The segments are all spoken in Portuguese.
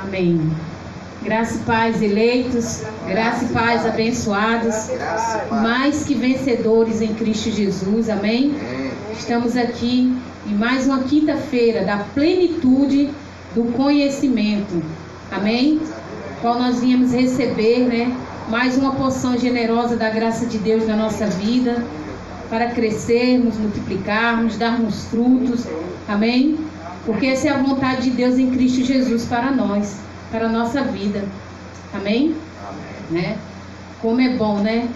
Amém. Graça e paz, eleitos, graça e paz, abençoados, mais que vencedores em Cristo Jesus, amém? Estamos aqui em mais uma quinta-feira da plenitude do conhecimento, amém? Qual nós viemos receber, né? Mais uma porção generosa da graça de Deus na nossa vida, para crescermos, multiplicarmos, darmos frutos, amém? Porque essa é a vontade de Deus em Cristo Jesus para nós, para a nossa vida, amém? Né? Como é bom, né?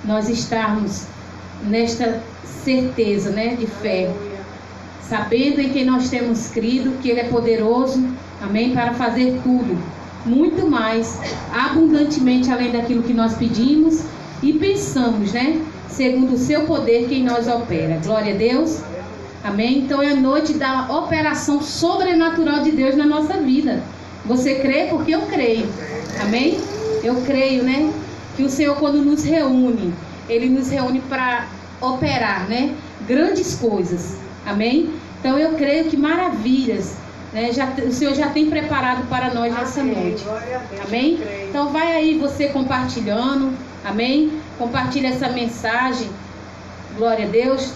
Nós estarmos nesta certeza, né? De fé, sabendo em quem nós temos crido, que Ele é poderoso, amém? Para fazer tudo, muito mais, abundantemente além daquilo que nós pedimos e pensamos, né? Segundo o seu poder que em nós opera. Glória a Deus. Amém? Então é a noite da operação sobrenatural de Deus na nossa vida. Você crê? Porque eu creio. Amém? Eu creio, né? Que o Senhor, quando nos reúne, Ele nos reúne para operar, né? Grandes coisas. Amém? Então eu creio que maravilhas, né? O Senhor já tem preparado para nós nessa noite. Amém? Então vai aí você compartilhando. Amém? Compartilha essa mensagem. Glória a Deus.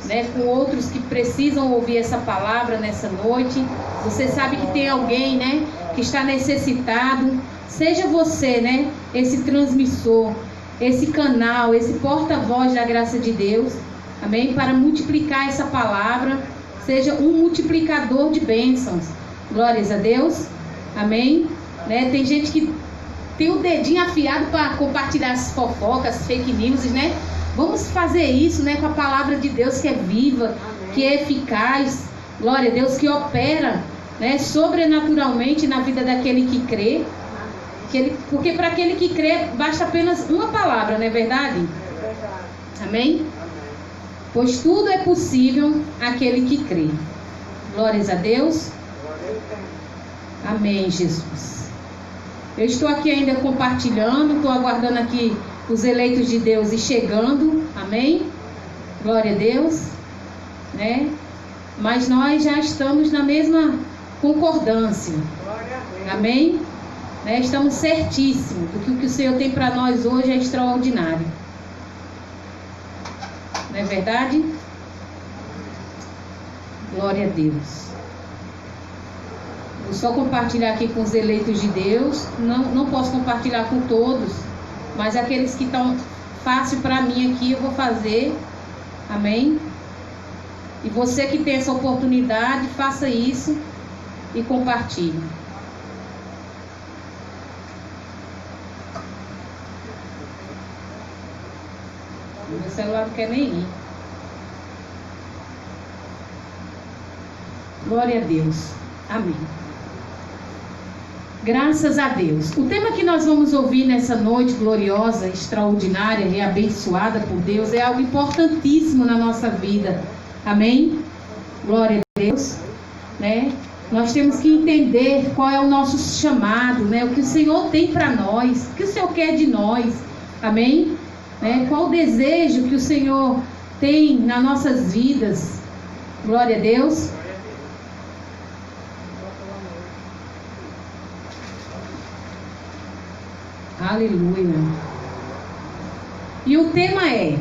Né, com outros que precisam ouvir essa palavra nessa noite. Você sabe que tem alguém, né, que está necessitado. Seja você, né, esse transmissor, esse canal, esse porta-voz da graça de Deus, amém? Para multiplicar essa palavra. Seja um multiplicador de bênçãos. Glórias a Deus, amém? Né, tem gente que tem o dedinho afiado para compartilhar as fofocas, fake news, né? Vamos fazer isso, né, com a palavra de Deus que é viva, amém, que é eficaz, glória a Deus, que opera, né, sobrenaturalmente na vida daquele que crê. Porque para aquele que crê basta apenas uma palavra, não é verdade? Amém? Pois tudo é possível àquele que crê. Glórias a Deus. Amém, Jesus. Eu estou aqui ainda compartilhando, estou aguardando aqui os eleitos de Deus e chegando, amém? Glória a Deus, né? Mas nós já estamos na mesma concordância, amém? Né? Estamos certíssimos, porque o que o Senhor tem para nós hoje é extraordinário, não é verdade? Glória a Deus. Vou só compartilhar aqui com os eleitos de Deus, não posso compartilhar com todos, mas aqueles que estão fácil para mim aqui, eu vou fazer. Amém? E você que tem essa oportunidade, faça isso e compartilhe. Meu celular não quer nem ir. Glória a Deus. Amém. Graças a Deus. O tema que nós vamos ouvir nessa noite gloriosa, extraordinária e abençoada por Deus é algo importantíssimo na nossa vida. Amém? Glória a Deus. Né? Nós temos que entender qual é o nosso chamado, né? O que o Senhor tem para nós, o que o Senhor quer de nós. Amém? Né? Qual o desejo que o Senhor tem nas nossas vidas. Glória a Deus. Aleluia. E o tema é: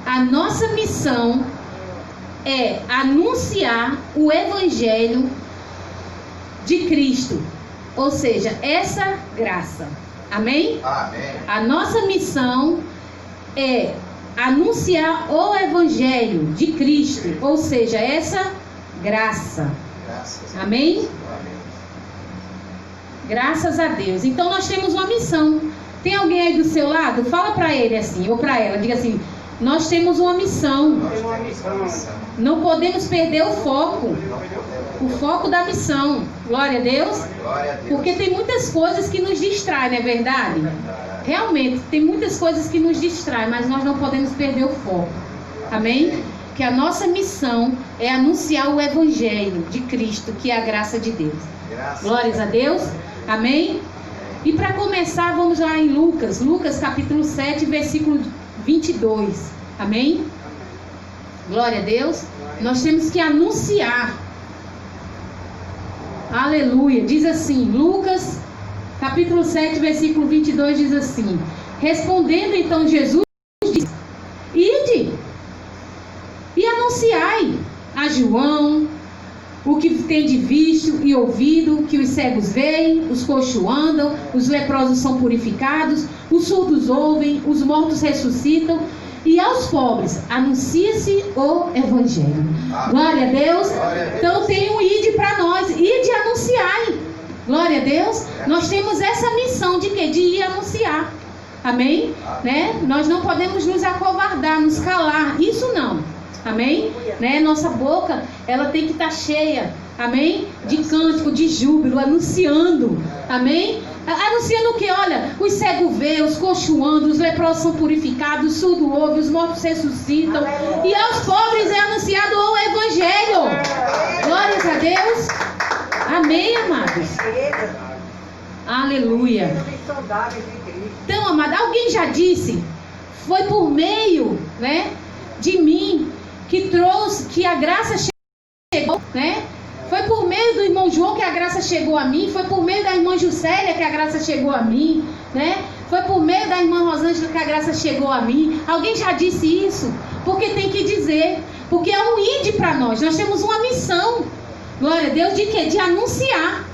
a nossa missão é anunciar o Evangelho de Cristo, ou seja, essa graça. Amém? Amém. A nossa missão é anunciar o Evangelho de Cristo, ou seja, essa graça. Amém? Graças a Deus. Então nós temos uma missão. Tem alguém aí do seu lado? Fala para ele assim, ou para ela, diga assim: nós temos uma missão. Não podemos perder o foco. O foco da missão. Glória a Deus. Porque tem muitas coisas que nos distraem, não é verdade? Realmente, tem muitas coisas que nos distraem, mas nós não podemos perder o foco. Amém? Que a nossa missão é anunciar o Evangelho de Cristo, que é a graça de Deus. Glórias a Deus. Amém? E para começar, vamos lá em Lucas capítulo 7, versículo 22. Amém? Glória a Deus. Nós temos que anunciar Aleluia. Diz assim, Lucas, capítulo 7, versículo 22, diz assim: respondendo então Jesus, disse: ide e anunciai a João o que tendes visto e ouvido, que os cegos veem, os coxos andam, os leprosos são purificados, os surdos ouvem, os mortos ressuscitam, e aos pobres anuncia-se o Evangelho. Glória a Deus. Então tem um ide para nós, ide anunciai. Glória a Deus. Nós temos essa missão de quê? De ir anunciar. Amém? Né? Nós não podemos nos acovardar, nos calar. Isso não. Amém? Né? Nossa boca, ela tem que estar cheia. Amém? De cântico, de júbilo, anunciando. Amém? Anunciando o que? Olha, os cegos vê, os coxos andam, os leprosos são purificados, os surdos ouvem, os mortos ressuscitam. E aos pobres é anunciado o Evangelho. Glórias a Deus. Amém, amados? Aleluia. Então, amado, alguém já disse, foi por meio, né, de mim que trouxe, que a graça chegou, né? Foi por meio do irmão João que a graça chegou a mim. Foi por meio da irmã Juscelia que a graça chegou a mim, né? Foi por meio da irmã Rosângela que a graça chegou a mim. Alguém já disse isso? Porque tem que dizer. Porque é um ide para nós. Nós temos uma missão. Glória a Deus. De quê? De anunciar,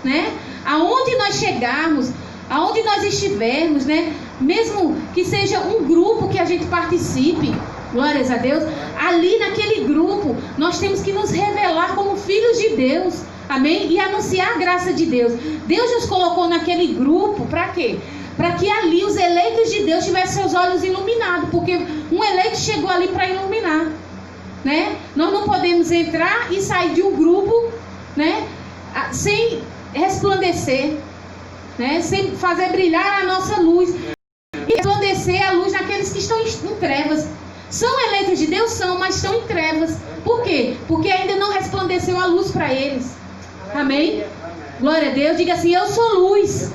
né? Aonde nós chegarmos, aonde nós estivermos, né? Mesmo que seja um grupo que a gente participe. Glórias a Deus. Ali naquele grupo, nós temos que nos revelar como filhos de Deus. Amém? E anunciar a graça de Deus. Deus nos colocou naquele grupo para quê? Para que ali os eleitos de Deus tivessem seus olhos iluminados. Porque um eleito chegou ali para iluminar, né? Nós não podemos entrar e sair de um grupo, né, sem resplandecer, né, sem fazer brilhar a nossa luz. E resplandecer a luz naqueles que estão em trevas. São eleitos de Deus? São, mas estão em trevas. Por quê? Porque ainda não resplandeceu a luz para eles. Amém? Glória a Deus. Diga assim: eu sou luz.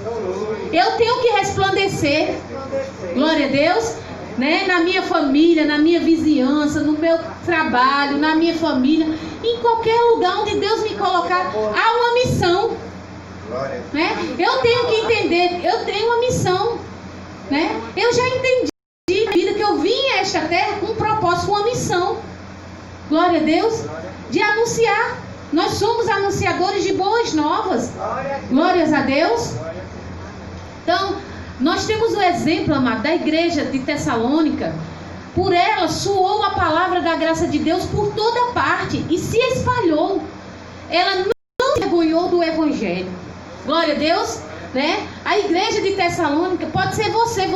Eu tenho que resplandecer. Glória a Deus. Né? Na minha família, na minha vizinhança, no meu trabalho, na minha família, em qualquer lugar onde Deus me colocar, há uma missão. Né? Eu tenho que entender, eu tenho uma missão. Né? Eu já entendi na vida que eu vim a esta terra com um propósito, com uma missão. Glória a Deus. De anunciar. Nós somos anunciadores de boas novas. Glórias a Deus. Então, nós temos o exemplo, amado, da igreja de Tessalônica. Por ela soou a palavra da graça de Deus por toda parte e se espalhou. Ela não se envergonhou do Evangelho. Glória a Deus. Né? A igreja de Tessalônica pode ser você é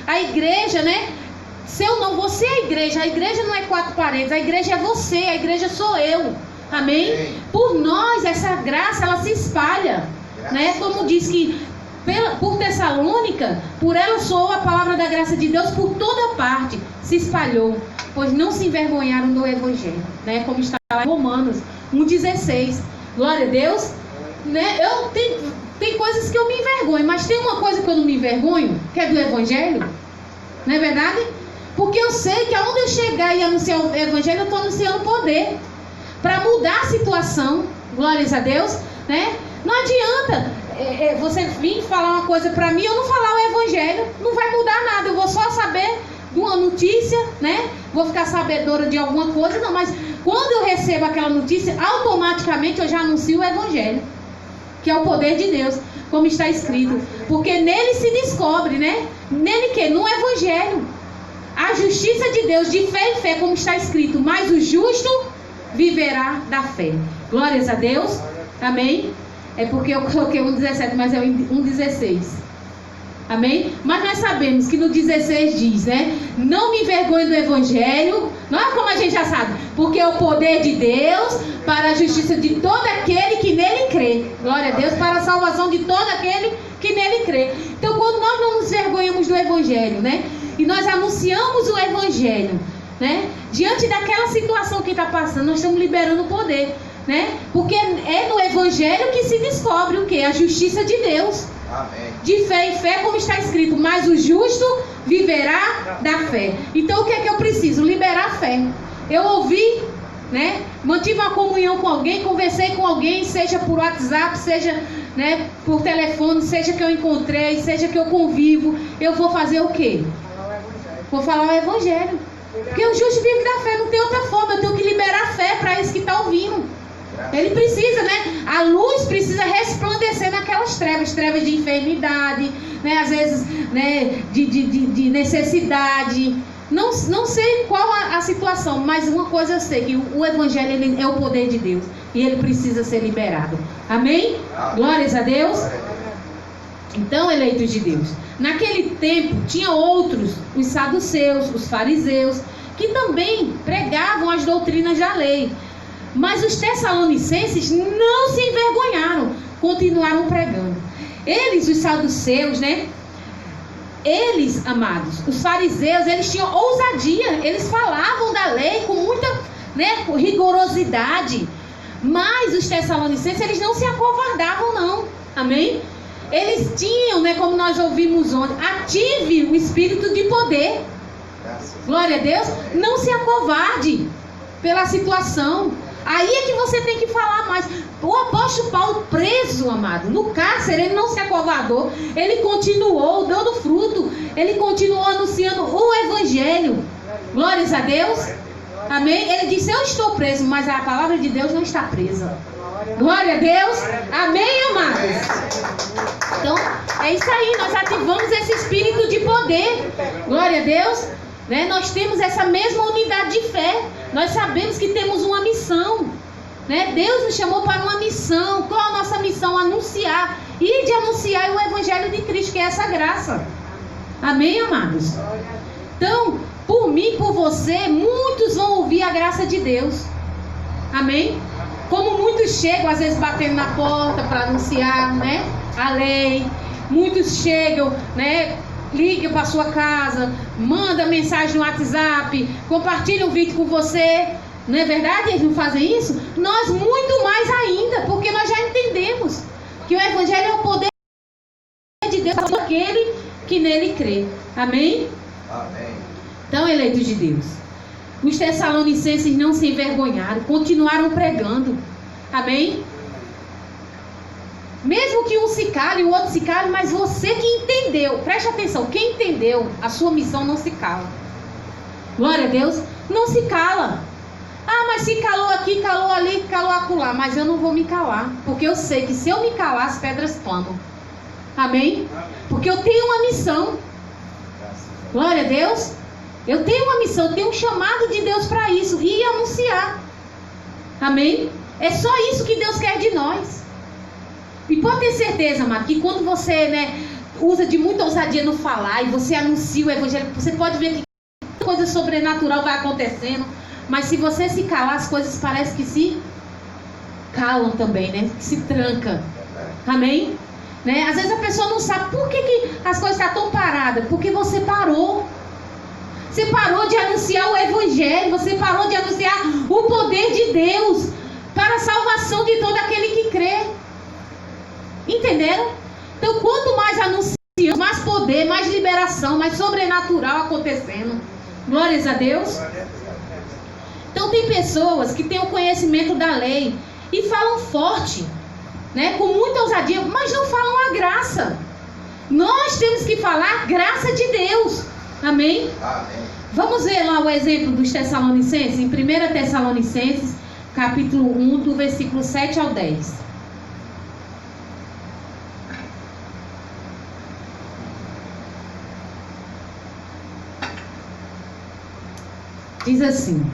a igreja, né? Seu não, você é a igreja não é quatro paredes, a igreja é você, a igreja sou eu, amém? Por nós, essa graça, ela se espalha, né? Como diz que por Tessalônica, por ela soou a palavra da graça de Deus por toda parte, se espalhou, pois não se envergonharam do Evangelho, né? Como está lá em Romanos 1,16, glória a Deus, né? Tem coisas que eu me envergonho, mas tem uma coisa que eu não me envergonho, que é do Evangelho. Não é verdade? Porque eu sei que aonde eu chegar e anunciar o Evangelho, eu estou anunciando poder para mudar a situação. Glórias a Deus, né? Não adianta você vir falar uma coisa para mim, eu não falar o Evangelho, não vai mudar nada. Eu vou só saber de uma notícia, né? Vou ficar sabedora de alguma coisa, não. Mas quando eu recebo aquela notícia, automaticamente eu já anuncio o Evangelho, que é o poder de Deus, como está escrito. Porque nele se descobre, né? Nele que? No Evangelho. A justiça de Deus, de fé em fé, como está escrito. Mas o justo viverá da fé. Glórias a Deus. Amém? É porque eu coloquei 1,17, mas é 1,16. Amém? Mas nós sabemos que no 16 diz, né? Não me envergonhe do Evangelho. Não é como a gente já sabe. Porque é o poder de Deus para a justiça de todo aquele que nele crê. Glória a Deus. Para a salvação de todo aquele que nele crê. Então, quando nós não nos envergonhamos do Evangelho, né? E nós anunciamos o Evangelho, né? Diante daquela situação que está passando, nós estamos liberando o poder, né? Porque é no Evangelho que se descobre o quê? A justiça de Deus. Amém. De fé em fé, como está escrito, mas o justo viverá da fé. Então o que é que eu preciso? Liberar a fé. Eu ouvi né? Mantive uma comunhão com alguém, conversei com alguém, seja por WhatsApp, seja, né, por telefone, seja que eu encontrei, seja que eu convivo, eu vou fazer o quê? Vou falar o evangelho. Porque o justo vive da fé, não tem outra forma. Eu tenho que liberar a fé para esse que está ouvindo. Ele precisa, né? A luz precisa resplandecer naquelas trevas de enfermidade, né? Às vezes, né? De necessidade. Não sei qual a situação, mas uma coisa eu sei, que o evangelho ele é o poder de Deus e ele precisa ser liberado. Amém? Glórias a Deus. Então, eleitos de Deus, naquele tempo tinha outros, os saduceus, os fariseus, que também pregavam as doutrinas da lei. Mas os tessalonicenses não se envergonharam, continuaram pregando. Eles, os saduceus, né? Eles, amados, os fariseus, eles tinham ousadia, eles falavam da lei com muita, né, rigorosidade. Mas os tessalonicenses, eles não se acovardavam, não. Amém? Eles tinham, né, como nós ouvimos ontem, ative o espírito de poder. Glória a Deus. Não se acovarde pela situação. Aí é que você tem que falar mais. O apóstolo Paulo, preso, amado, no cárcere, ele não se acovardou. Ele continuou dando fruto. Ele continuou anunciando o evangelho. Glórias a Deus. Amém? Ele disse, eu estou preso, mas a palavra de Deus não está presa. Glória a Deus. Amém, amados? Então, é isso aí. Nós ativamos esse espírito de poder. Glória a Deus. Né? Nós temos essa mesma unidade de fé. Nós sabemos que temos uma missão. Né? Deus nos chamou para uma missão. Qual a nossa missão? Anunciar. E de anunciar o evangelho de Cristo, que é essa graça. Amém, amados? Então, por mim, por você, muitos vão ouvir a graça de Deus. Amém? Como muitos chegam, às vezes, batendo na porta para anunciar, né, a lei. Muitos chegam, né, ligam para sua casa, manda mensagem no WhatsApp, compartilham um vídeo com você. Não é verdade? Eles não fazem isso? Nós muito mais ainda, porque nós já entendemos que o evangelho é o poder de Deus para aquele que nele crê. Amém? Amém. Então, eleitos de Deus, os tessalonicenses não se envergonharam, continuaram pregando. Amém? Mesmo que um se cale e o outro se cale, mas você que entendeu, preste atenção, quem entendeu a sua missão não se cala. Glória a Deus, não se cala. Ah, mas se calou aqui, calou ali, calou acolá, mas eu não vou me calar, porque eu sei que se eu me calar, as pedras clamam. Amém? Porque eu tenho uma missão. Glória a Deus. Eu tenho uma missão, eu tenho um chamado de Deus para isso, e anunciar. Amém? É só isso que Deus quer de nós. E pode ter certeza, amado, que quando você, né, usa de muita ousadia no falar e você anuncia o evangelho, você pode ver que coisa sobrenatural vai acontecendo. Mas se você se calar, as coisas parecem que se calam também, né? Que se tranca. Amém? Né? Às vezes a pessoa não sabe por que as coisas estão tão paradas. Porque você parou. Você parou de anunciar o evangelho. Você parou de anunciar o poder de Deus para a salvação de todo aquele que crê. Entenderam? Então, quanto mais anunciamos, mais poder, mais liberação, mais sobrenatural acontecendo. Glórias a Deus. Então, tem pessoas que têm o conhecimento da lei e falam forte, né, com muita ousadia, mas não falam a graça. Nós temos que falar a graça de Deus. Amém? Amém. Vamos ver lá o exemplo dos Tessalonicenses, em 1 Tessalonicenses, capítulo 1, do versículo 7 ao 10. Diz assim: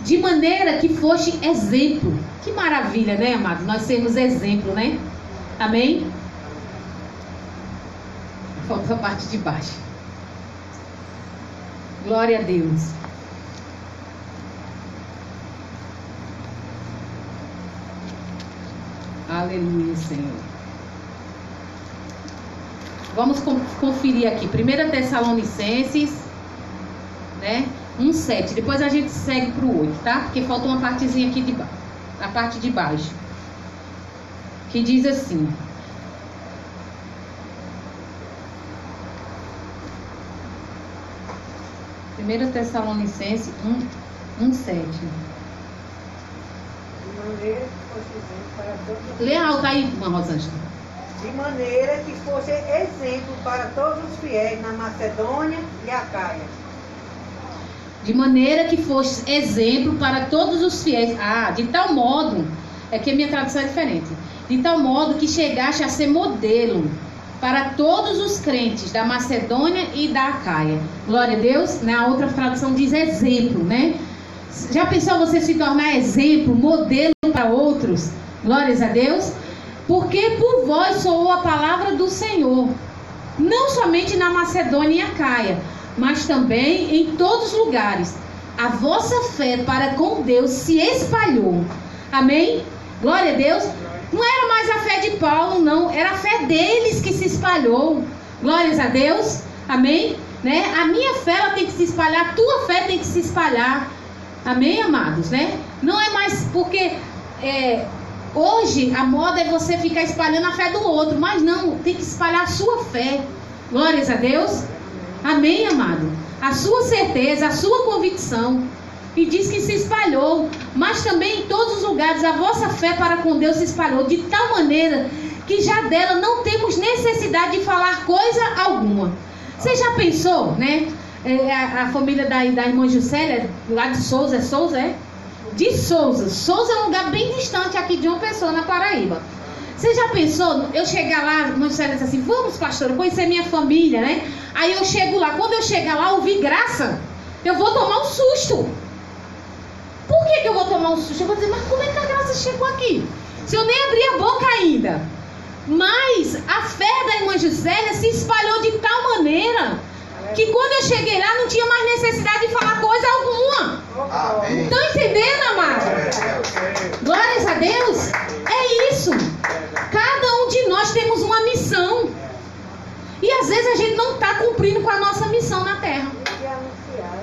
de maneira que foste exemplo. Que maravilha, né, amado? Nós sermos exemplo, né? Amém? Falta a parte de baixo. Glória a Deus. Aleluia, Senhor. Vamos conferir aqui. 1 Tessalonicenses, né? 1:7. Depois a gente segue para o 8, tá? Porque falta uma partezinha aqui de baixo. A parte de baixo. Que diz assim: Primeira Tessalonicenses 1, 1:7. De maneira que fosse exemplo para todos. Lê alto aí, irmã Rosângela. De maneira que fosse exemplo para todos os fiéis na Macedônia e Acaia. De maneira que fosse exemplo para todos os fiéis. De tal modo, é que a minha tradução é diferente. De tal modo que chegaste a ser modelo para todos os crentes da Macedônia e da Acaia. Glória a Deus. Na outra tradução diz exemplo, né? Já pensou você se tornar exemplo, modelo para outros? Glórias a Deus. Porque por vós soou a palavra do Senhor, não somente na Macedônia e Acaia, mas também em todos os lugares. A vossa fé para com Deus se espalhou. Amém? Glória a Deus. Não era mais a fé de Paulo, não. Era a fé deles que se espalhou. Glórias a Deus. Amém? Né? A minha fé ela tem que se espalhar. A tua fé tem que se espalhar. Amém, amados? Né? Não é mais porque... hoje a moda é você ficar espalhando a fé do outro. Mas não, tem que espalhar a sua fé. Glórias a Deus. Amém, amado? A sua certeza, a sua convicção. E diz que se espalhou. Mas também em todos os lugares a vossa fé para com Deus se espalhou. De tal maneira que já dela não temos necessidade de falar coisa alguma. Você já pensou, né? A família da irmã Juscelia, lá de Souza, de Souza. Souza é um lugar bem distante aqui de uma pessoa na Paraíba. Você já pensou, eu chegar lá, a irmã Juscelia disse assim, vamos pastora, conhecer minha família, né? Aí eu chego lá, quando eu chegar lá, ouvir graça, eu vou tomar um susto. Por que eu vou tomar um susto? Eu vou dizer, mas como é que a graça chegou aqui? Se eu nem abri a boca ainda. Mas a fé da irmã Juscelia se espalhou de tal maneira que quando eu cheguei lá não tinha mais necessidade de falar coisa alguma. Amém. Estão entendendo, amado? Glórias a Deus. É isso. Cada um de nós temos uma missão. E às vezes a gente não está cumprindo com a nossa missão na terra.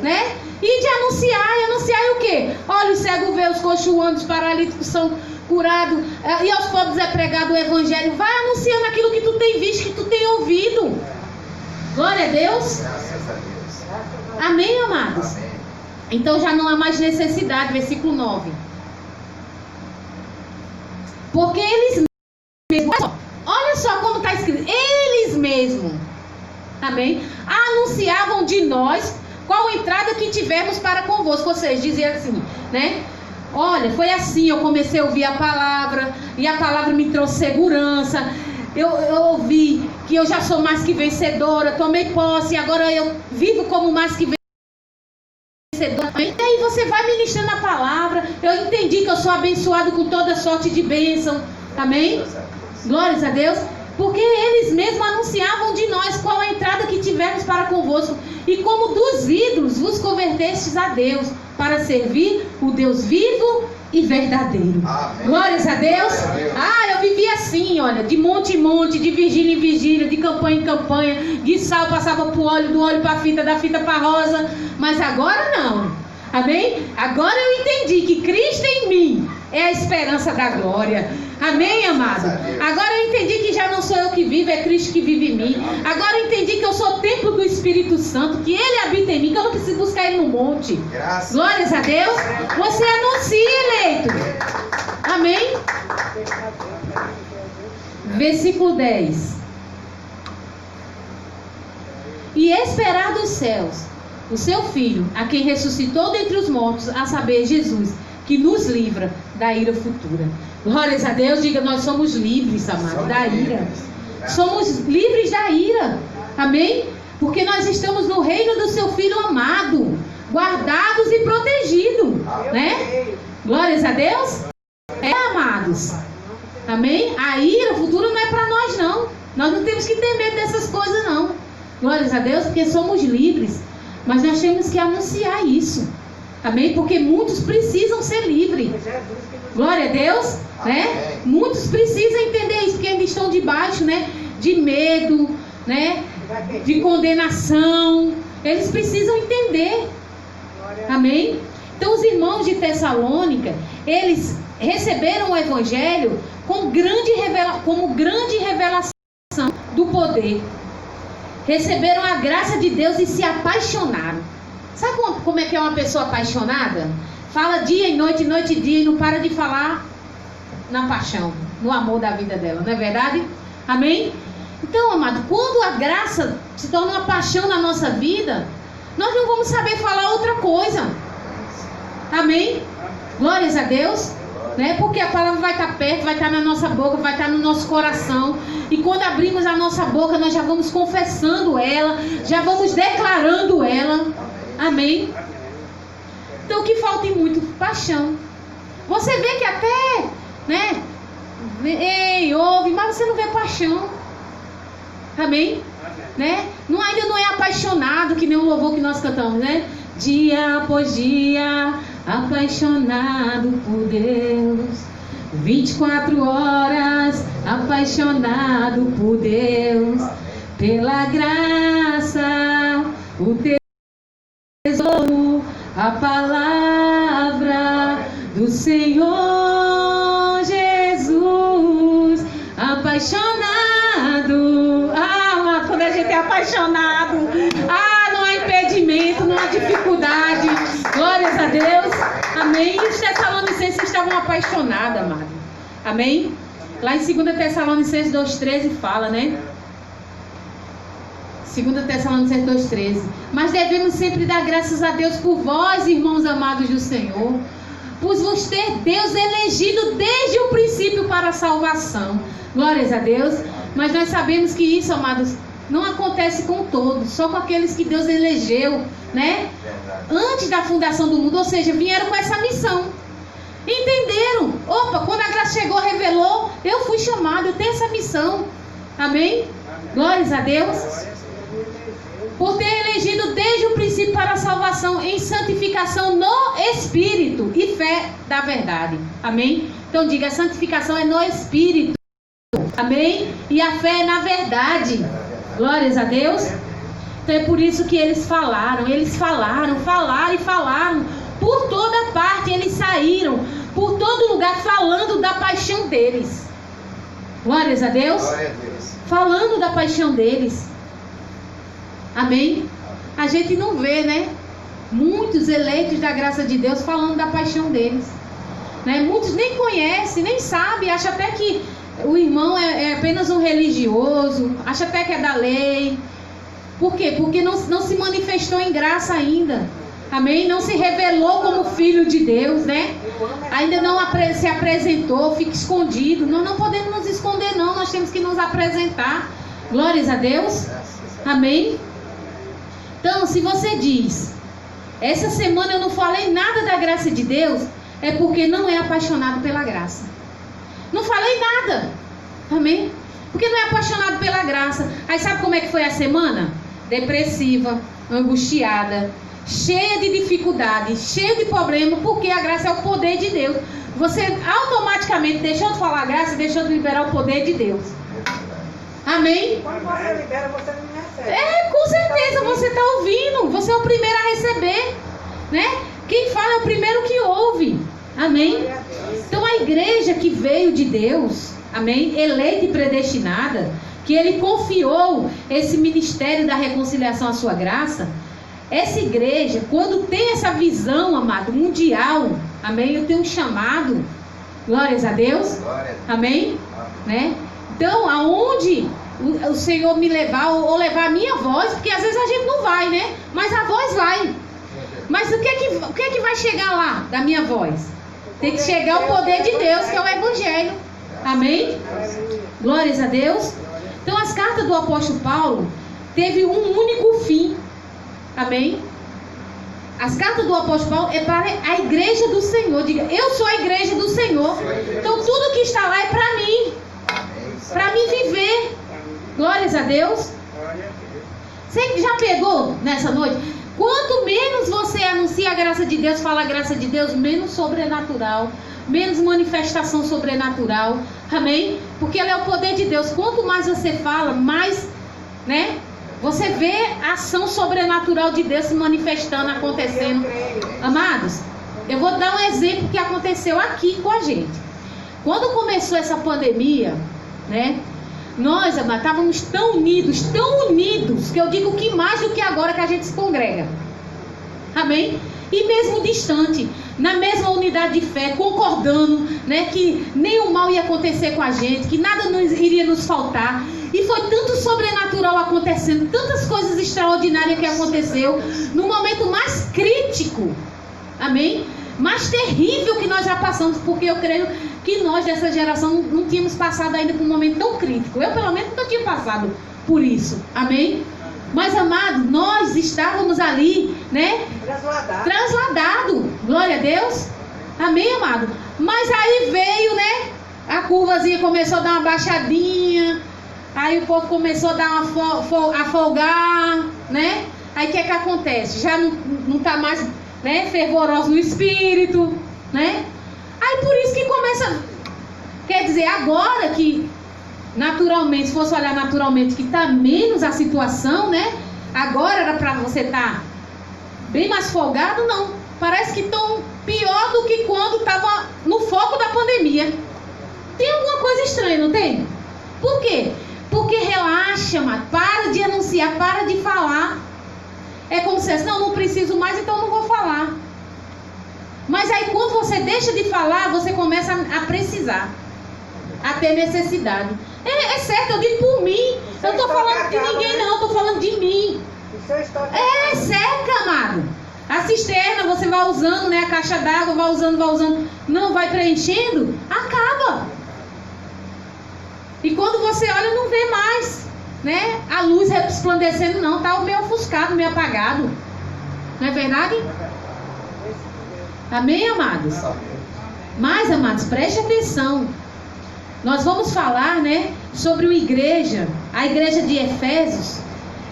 Né? E de anunciar, e o quê? Olha, os cegos vê, os coxos andam, os paralíticos são curados, e aos pobres é pregado o evangelho. Vai anunciando aquilo que tu tem visto, que tu tem ouvido. Glória a Deus. Graças a Deus. Amém, amados? Amém. Então já não há mais necessidade, versículo 9. Porque eles mesmos, olha só como está escrito, eles mesmos, amém, anunciavam de nós qual a entrada que tivemos para convosco. Ou seja, dizia assim, né? Olha, foi assim, eu comecei a ouvir a palavra, e a palavra me trouxe segurança. Eu ouvi que eu já sou mais que vencedora, tomei posse, agora eu vivo como mais que vencedora. E aí você vai ministrando a palavra. Eu entendi que eu sou abençoado com toda sorte de bênção. Amém? Glórias a Deus. Porque eles mesmos anunciavam de nós qual a entrada que tivemos para convosco. E como dos ídolos vos convertestes a Deus, para servir o Deus vivo e verdadeiro. Amém. Glórias a Deus. Eu vivi assim, olha, de monte em monte, de vigília em vigília, de campanha em campanha, de sal passava para o óleo, do óleo para a fita, da fita para a rosa. Mas agora não. Amém? Agora eu entendi que Cristo em mim é a esperança da glória. Amém, amado? Agora eu entendi que já não sou eu que vivo, é Cristo que vive em mim. Agora eu entendi que eu sou o templo do Espírito Santo, que Ele habita em mim, que eu não preciso buscar Ele no monte. Glórias a Deus. Você anuncia, eleito. Amém? Versículo 10. E esperar dos céus o seu Filho, a quem ressuscitou dentre os mortos, a saber, Jesus, que nos livra da ira futura. Glórias a Deus. Diga, nós somos livres, amado, da ira. Somos livres da ira. Amém? Porque nós estamos no reino do seu Filho amado, guardados e protegidos, né? Glórias a Deus. Amados. Amém? A ira futura não é para nós, não. Nós não temos que ter medo dessas coisas, não. Glórias a Deus, porque somos livres. Mas nós temos que anunciar isso. Amém? Porque muitos precisam ser livres. Glória a Deus, né? Muitos precisam entender isso, porque ainda estão debaixo, né, de medo, né, de condenação. Eles precisam entender. Amém? Então os irmãos de Tessalônica, eles receberam o Evangelho como grande revelação do poder. Receberam a graça de Deus e se apaixonaram. Sabe como é que é uma pessoa apaixonada? Fala dia e noite e dia e não para de falar na paixão, no amor da vida dela, não é verdade? Amém? Então, amado, quando a graça se torna uma paixão na nossa vida, nós não vamos saber falar outra coisa. Amém? Glórias a Deus. Né? Porque a palavra vai estar perto, vai estar na nossa boca, vai estar no nosso coração. E quando abrimos a nossa boca, nós já vamos confessando ela, já vamos declarando ela. Amém? Então o que falta em muito? Paixão. Você vê que até, né? Ouve, mas você não vê paixão. Amém? Né? Ainda não é apaixonado, que nem o louvor que nós cantamos, né? Dia após dia, apaixonado por Deus. 24 horas, apaixonado por Deus. Pela graça, o tesouro, a palavra do Senhor Jesus. Apaixonado. Quando a gente é apaixonado, não há impedimento, não há dificuldade. Glórias a Deus. Amém. E os Tessalonicenses estavam apaixonados, amado. Amém. Lá em 2 Tessalonicenses 2,13 fala, né? 2 Tessalonicenses 2,13. Mas devemos sempre dar graças a Deus por vós, irmãos amados do Senhor, por vos ter Deus elegido desde o princípio para a salvação. Glórias a Deus. Mas nós sabemos que isso, amados, não acontece com todos, só com aqueles que Deus elegeu, né? Antes da fundação do mundo, ou seja, vieram com essa missão. Entenderam? Opa, quando a graça chegou, revelou, eu fui chamado, eu tenho essa missão. Amém? Glórias a Deus. Por ter elegido desde o princípio para a salvação, em santificação no Espírito e fé da verdade. Amém? Então diga, a santificação é no Espírito. Amém? E a fé é na verdade. Glórias a Deus. Então é por isso que eles falaram. Por toda parte eles saíram, por todo lugar, falando da paixão deles. Glórias a Deus. Falando da paixão deles. Amém? A gente não vê, né? Muitos eleitos da graça de Deus falando da paixão deles, né? Muitos nem conhecem, nem sabem, acham até que o irmão é apenas um religioso, acha até que é da lei. Por quê? Porque não se manifestou em graça ainda. Amém? Não se revelou como filho de Deus, né? Ainda não se apresentou, fica escondido. Nós não podemos nos esconder, não. Nós temos que nos apresentar. Glórias a Deus. Amém? Então, se você diz, essa semana eu não falei nada da graça de Deus, é porque não é apaixonado pela graça. Não falei nada. Amém? Porque não é apaixonado pela graça. Aí sabe como é que foi a semana? Depressiva, angustiada, cheia de dificuldade, cheia de problema, porque a graça é o poder de Deus. Você automaticamente deixou de falar a graça, deixou de liberar o poder de Deus. Amém? Quando você libera, você não recebe. Com certeza, você está ouvindo. Você é o primeiro a receber, né? Quem fala é o primeiro que ouve. Amém? Então a igreja que veio de Deus, amém, eleita e predestinada, que Ele confiou esse ministério da reconciliação à sua graça, essa igreja, quando tem essa visão, amado, mundial, amém, eu tenho um chamado, glórias a Deus, amém, né? Então, aonde o Senhor me levar, ou levar a minha voz, porque às vezes a gente não vai, né? Mas a voz vai. Mas o que é que vai chegar lá da minha voz? Tem que chegar o poder de Deus, que é o Evangelho. Amém? Glórias a Deus. Então as cartas do apóstolo Paulo teve um único fim. Amém? As cartas do apóstolo Paulo é para a igreja do Senhor. Diga, eu sou a igreja do Senhor. Então tudo que está lá é para mim. Para mim viver. Glórias a Deus. Você já pegou nessa noite? Quanto menos você anuncia a graça de Deus, fala a graça de Deus, menos sobrenatural, menos manifestação sobrenatural. Amém? Porque ela é o poder de Deus. Quanto mais você fala, mais, né? Você vê a ação sobrenatural de Deus se manifestando, acontecendo. Amados, eu vou dar um exemplo que aconteceu aqui com a gente. Quando começou essa pandemia, né? Nós, amados, estávamos tão unidos, que eu digo que mais do que agora que a gente se congrega. Amém? E mesmo distante, na mesma unidade de fé, concordando, né, que nenhum mal ia acontecer com a gente, que nada iria nos faltar. E foi tanto sobrenatural acontecendo, tantas coisas extraordinárias que aconteceu no momento mais crítico, amém? Mais terrível que nós já passamos, porque eu creio que nós dessa geração não tínhamos passado ainda por um momento tão crítico. Eu pelo menos nunca tinha passado por isso, amém? Mas, amado, nós estávamos ali, né? Transladado. Glória a Deus. Amém, amado? Mas aí veio, né? A curvazinha começou a dar uma baixadinha. Aí o povo começou a dar a folgar, né? Aí o que é que acontece? Já não tá mais, né, fervoroso no espírito, né? Aí por isso que começa... Quer dizer, agora que... naturalmente, se fosse olhar naturalmente que está menos a situação, né? Agora era para você estar bem mais folgado, não. Parece que estão pior do que quando estava no foco da pandemia. Tem alguma coisa estranha, não tem? Por quê? Porque relaxa, mano. Para de anunciar, para de falar. É como se fosse, não preciso mais, então não vou falar. Mas aí quando você deixa de falar, você começa a precisar, a ter necessidade. É certo, eu digo por mim. Eu não estou falando de ninguém, não. Eu estou falando de mim. Seca, amado. A cisterna você vai usando, né? A caixa d'água vai usando. Não vai preenchendo, acaba. E quando você olha, não vê mais, né? A luz resplandecendo, não. Está meio ofuscado, meio apagado. Não é verdade? Amém, amados? Mas, amados, preste atenção. Nós vamos falar, né, sobre a igreja de Efésios.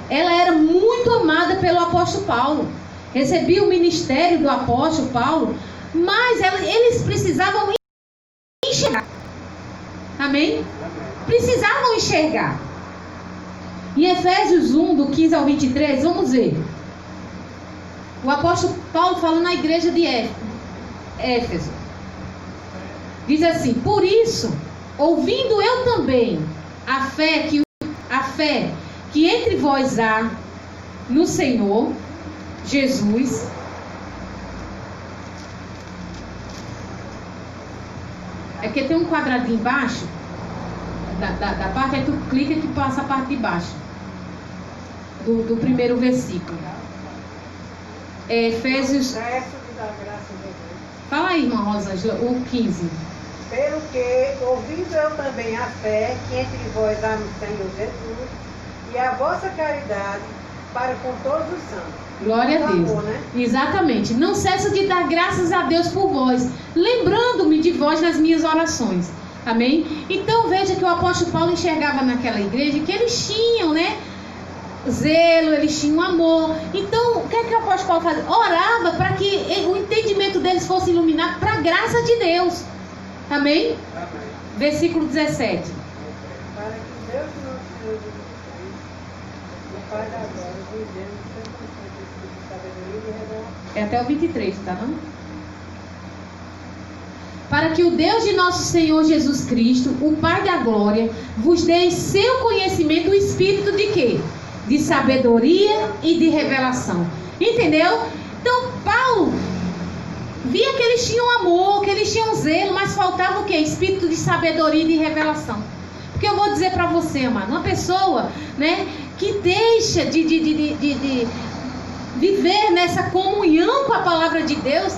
Ela era muito amada pelo apóstolo Paulo. Recebia o ministério do apóstolo Paulo, mas eles precisavam enxergar. Amém? Precisavam enxergar. Em Efésios 1, do 15 ao 23, vamos ver. O apóstolo Paulo falando na igreja de Éfeso. Diz assim: por isso, ouvindo eu também a fé que entre vós há no Senhor Jesus, é porque tem um quadradinho embaixo da parte, aí tu clica que passa a parte de baixo do primeiro versículo. Efésios. Fala aí, irmã Rosângela, o 15. Pelo que, ouvindo eu também a fé que entre vós há no Senhor Jesus, e a vossa caridade para com todos os santos. Glória a Deus. Amor, né? Exatamente. Não cesso de dar graças a Deus por vós, lembrando-me de vós nas minhas orações. Amém? Então veja que o apóstolo Paulo enxergava naquela igreja que eles tinham, né, zelo, eles tinham amor. Então o que é que o apóstolo Paulo fazia? Orava para que o entendimento deles fosse iluminado para a graça de Deus. Amém? Amém? Versículo 17. Para que Deus de nosso Senhor Jesus Cristo, o Pai da glória, vos dê de sabedoria e revelação. É até o 23, tá não? Para que o Deus de nosso Senhor Jesus Cristo, o Pai da glória, vos dê em seu conhecimento o espírito de quê? De sabedoria e de revelação. Entendeu? Então Paulo via que eles tinham amor, que eles tinham zelo, mas faltava o quê? Espírito de sabedoria e de revelação. Porque eu vou dizer para você, amado, uma pessoa, né, que deixa de viver nessa comunhão com a palavra de Deus,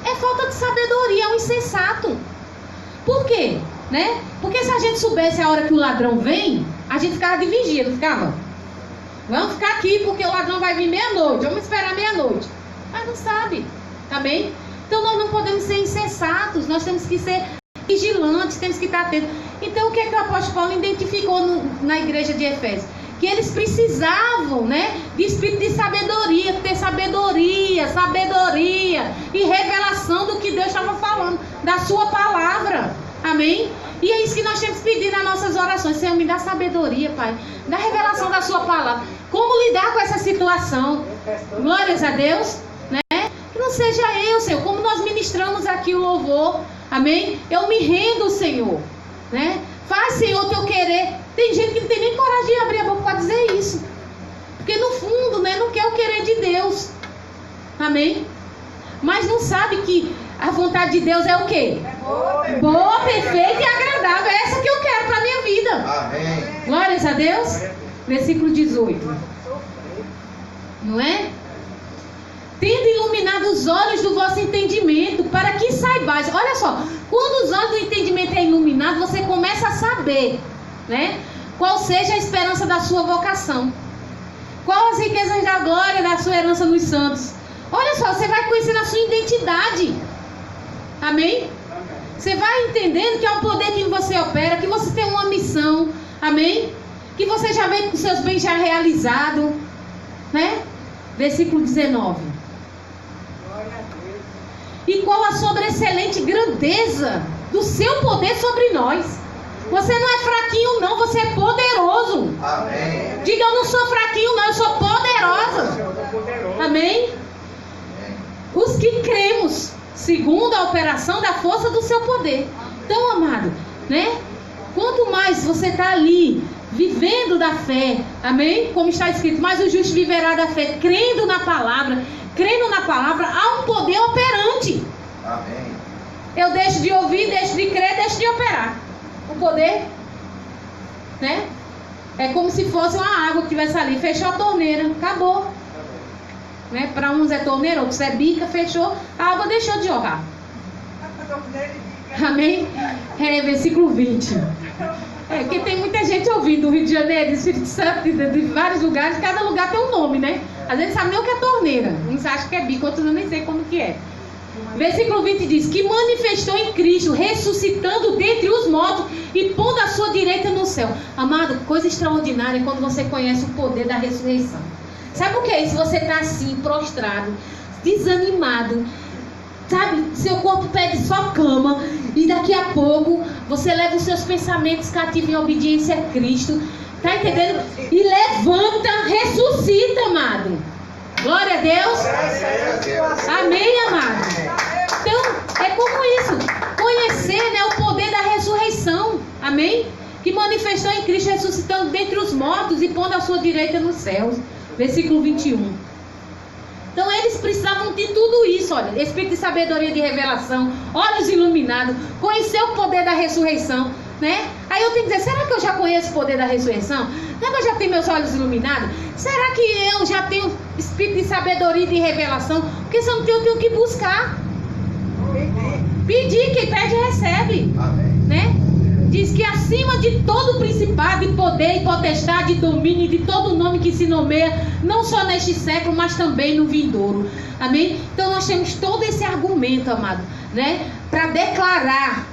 é falta de sabedoria, é um insensato. Por quê? Né? Porque se a gente soubesse a hora que o ladrão vem, a gente ficava de vigia, não ficava? Vamos ficar aqui porque o ladrão vai vir meia-noite, vamos esperar meia-noite. Mas não sabe, tá bem? Então nós não podemos ser insensatos, nós temos que ser vigilantes, temos que estar atentos. Então o que é que o apóstolo Paulo identificou na igreja de Efésios? Que eles precisavam, né, de espírito de sabedoria, ter sabedoria e revelação do que Deus estava falando, da sua palavra. Amém? E é isso que nós temos que pedir nas nossas orações. Senhor, me dá sabedoria, Pai. Dá revelação da sua palavra. Como lidar com essa situação? Glórias a Deus, né? Que não seja eu, Senhor, como nós ministramos aqui o louvor. Amém? Eu me rendo, Senhor, né? Faz, Senhor, o teu querer. Tem gente que não tem nem coragem de abrir a boca para dizer isso. Porque no fundo, né, não quer o querer de Deus. Amém? Mas não sabe que a vontade de Deus é o quê? Boa, perfeita e agradável. É essa que eu quero para a minha vida. Amém. Glórias a Deus. Versículo 18. Não é? Tendo iluminado os olhos do vosso entendimento, para que saibais. Olha só, quando os olhos do entendimento é iluminado, você começa a saber, né? Qual seja a esperança da sua vocação. Qual as riquezas da glória da sua herança nos santos. Olha só, você vai conhecendo a sua identidade. Amém? Você vai entendendo que é um poder que você opera, que você tem uma missão. Amém? Que você já vem com seus bens já realizados. Né? Versículo 19. E qual a sobreexcelente grandeza do seu poder sobre nós. Você não é fraquinho não, você é poderoso. Amém. Diga, eu não sou fraquinho não, eu sou poderosa. Amém? Os que cremos, segundo a operação da força do seu poder. Então, amado, né? Quanto mais você está ali, vivendo da fé, amém? Como está escrito, mas o justo viverá da fé, crendo na palavra, há um poder operante. Amém. Eu deixo de ouvir, deixo de crer, deixo de operar. O poder, né? É como se fosse uma água que estivesse ali, fechou a torneira, acabou. Né? Para uns é torneira, outros é bica, fechou, a água deixou de jorrar. Amém? Versículo 20. Porque tem muita gente ouvindo do Rio de Janeiro, do Espírito Santo, de vários lugares, cada lugar tem um nome, né? Às vezes sabe nem o que é torneira, uns acham que é bico, outros eu nem sei como que é. Versículo 20 diz, que manifestou em Cristo, ressuscitando dentre os mortos e pondo a sua direita no céu. Amado, coisa extraordinária é quando você conhece o poder da ressurreição. Sabe o que é isso? Você está assim, prostrado, desanimado, sabe? Seu corpo pede só cama e daqui a pouco você leva os seus pensamentos cativos em obediência a Cristo. Tá entendendo? E levanta, ressuscita, amado. Glória a Deus. Amém, amado. Então, é como isso. Conhecer, né, o poder da ressurreição. Amém? Que manifestou em Cristo, ressuscitando dentre os mortos e pondo a sua direita nos céus. Versículo 21. Então eles precisavam de tudo isso, olha, espírito de sabedoria, de revelação, olhos iluminados, conhecer o poder da ressurreição, né? Aí eu tenho que dizer, será que eu já conheço o poder da ressurreição? Será que eu já tenho meus olhos iluminados? Será que eu já tenho espírito de sabedoria e de revelação? Porque se eu não tenho, eu tenho que buscar. Pedir, quem pede recebe. Amém. Né? Diz que acima de todo principado e poder e potestade e domínio de todo nome que se nomeia, não só neste século, mas também no vindouro. Amém? Então nós temos todo esse argumento, amado, né? Para declarar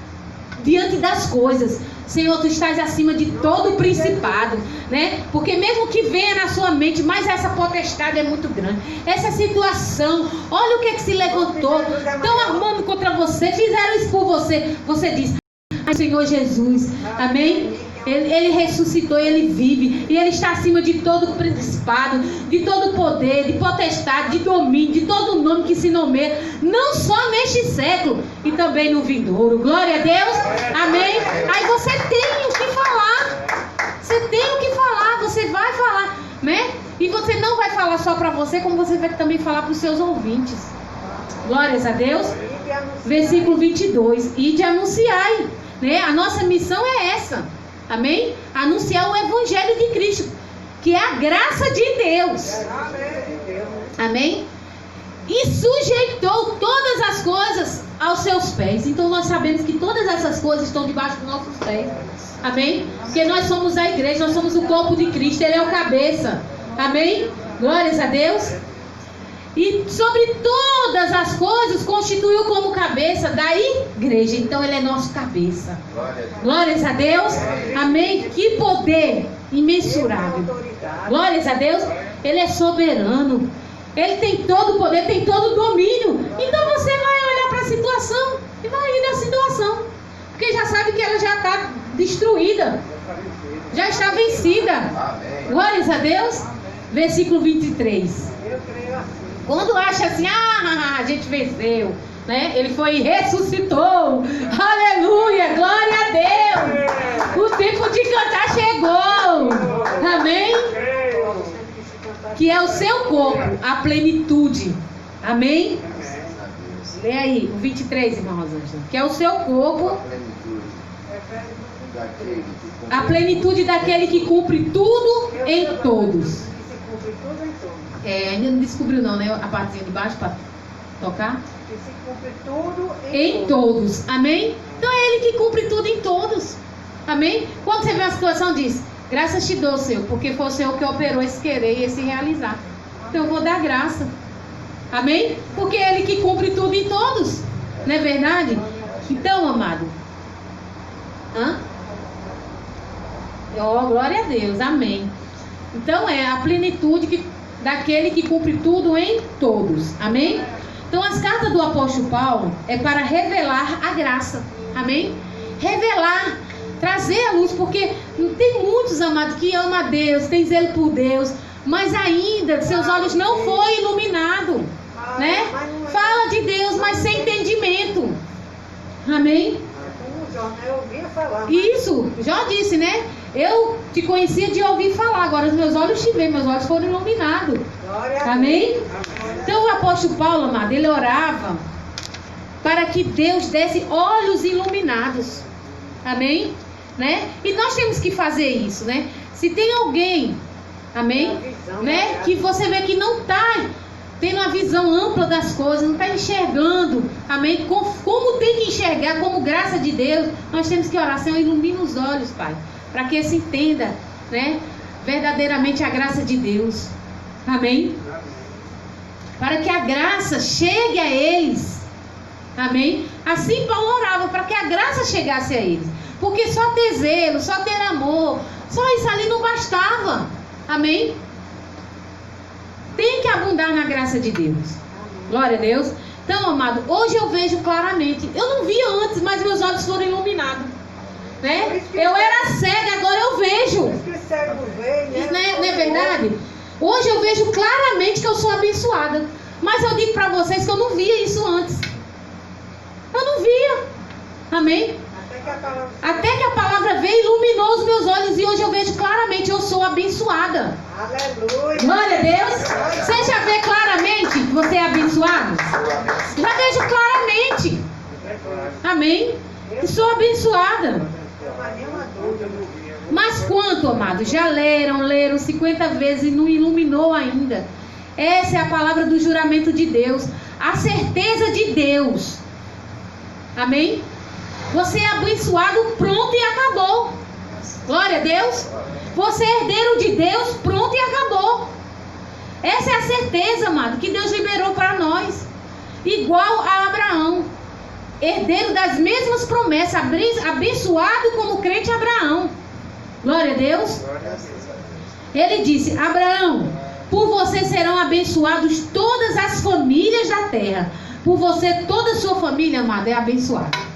diante das coisas, Senhor, tu estás acima de todo principado, né? Porque mesmo que venha na sua mente, mas essa potestade é muito grande. Essa situação, olha o que se levantou, estão armando contra você, fizeram isso por você. Você diz, Senhor Jesus, amém? Ele ressuscitou, ele vive, e ele está acima de todo principado, de todo poder, de potestade, de domínio, de todo nome que se nomeia, não só neste século, e também no vindouro. Glória a Deus, amém? Aí você tem o que falar, você vai falar, né? E você não vai falar só para você, como você vai também falar para os seus ouvintes. Glórias a Deus. Versículo 22, e de anunciai, né? A nossa missão é essa. Amém? Anunciar o Evangelho de Cristo, que é a graça de Deus. Amém? E sujeitou todas as coisas aos seus pés. Então nós sabemos que todas essas coisas estão debaixo dos nossos pés. Amém? Porque nós somos a igreja, nós somos o corpo de Cristo, Ele é o cabeça. Amém? Glórias a Deus. E sobre todas as coisas constituiu como cabeça da igreja. Então ele é nosso cabeça. Glórias a Deus. Amém. Que poder imensurável. Glórias a Deus. Ele é soberano. Ele tem todo o poder, tem todo o domínio. Então você vai olhar para a situação e vai ir na situação, porque já sabe que ela já está destruída, já está vencida. Glórias a Deus. Versículo 23. Quando acha assim, a gente venceu, né? Ele foi e ressuscitou. Aleluia, glória a Deus. O tempo de cantar chegou. Amém? Que é o seu corpo, a plenitude. Amém? Graças a Deus. Lê aí, o 23, irmã Rosângela. Que é o seu corpo, a plenitude daquele que cumpre tudo em todos. Que se cumpre tudo em todos. Ainda não descobriu não, né? A partezinha de baixo para tocar. Que se cumpre tudo Em todos. Amém? Então é Ele que cumpre tudo em todos. Amém? Quando você vê uma situação, diz: graças te dou, Senhor, porque foi o Senhor que operou esse querer e esse realizar. Então eu vou dar graça. Amém? Porque é Ele que cumpre tudo em todos. Não é verdade? Então, amado. Oh, glória a Deus. Amém. Então é a plenitude daquele que cumpre tudo em todos. Amém? Então as cartas do apóstolo Paulo é para revelar a graça. Amém? Revelar, trazer a luz, porque tem muitos, amados, que amam a Deus, tem zelo por Deus, mas ainda seus olhos não foram iluminados, né? Fala de Deus, mas sem entendimento. Amém? Eu ouvia falar. Isso, já disse, né? Eu te conhecia de ouvir falar, agora os meus olhos te veem, meus olhos foram iluminados. Amém? Então o apóstolo Paulo, amado, ele orava para que Deus desse olhos iluminados. Amém? Né? E nós temos que fazer isso, né? Se tem alguém, amém? Né? Que você vê que não está tendo uma visão ampla das coisas, não está enxergando, amém? Como tem que enxergar, como graça de Deus, nós temos que orar: Senhor, ilumina os olhos, Pai, para que se entenda, né? Verdadeiramente a graça de Deus. Amém? Para que a graça chegue a eles. Amém? Assim Paulo orava para que a graça chegasse a eles. Porque só ter zelo, só ter amor, só isso ali não bastava. Amém? Tem que abundar na graça de Deus. Glória a Deus. Então, amado, hoje eu vejo claramente. Eu não via antes, mas meus olhos foram iluminados. Né? Eu era cega, agora eu vejo. Isso não é verdade? Hoje eu vejo claramente que eu sou abençoada. Mas eu digo para vocês que eu não via isso antes. Eu não via. Amém? Até que a palavra veio e iluminou os meus olhos. E hoje eu vejo claramente, eu sou abençoada. Aleluia. Glória a Deus. Você já vê claramente que você é abençoado? Já vejo claramente. Amém? Eu sou abençoada. Mas quanto, amado? Já leram 50 vezes e não iluminou ainda. Essa é a palavra do juramento de Deus. A certeza de Deus. Amém? Você é abençoado, pronto e acabou. Glória a Deus. Você é herdeiro de Deus, pronto e acabou. Essa é a certeza, amado, que Deus liberou para nós. Igual a Abraão. Herdeiro das mesmas promessas, abençoado como crente Abraão. Glória a Deus. Ele disse: Abraão, por você serão abençoados todas as famílias da terra. Por você, toda a sua família, amado, é abençoada.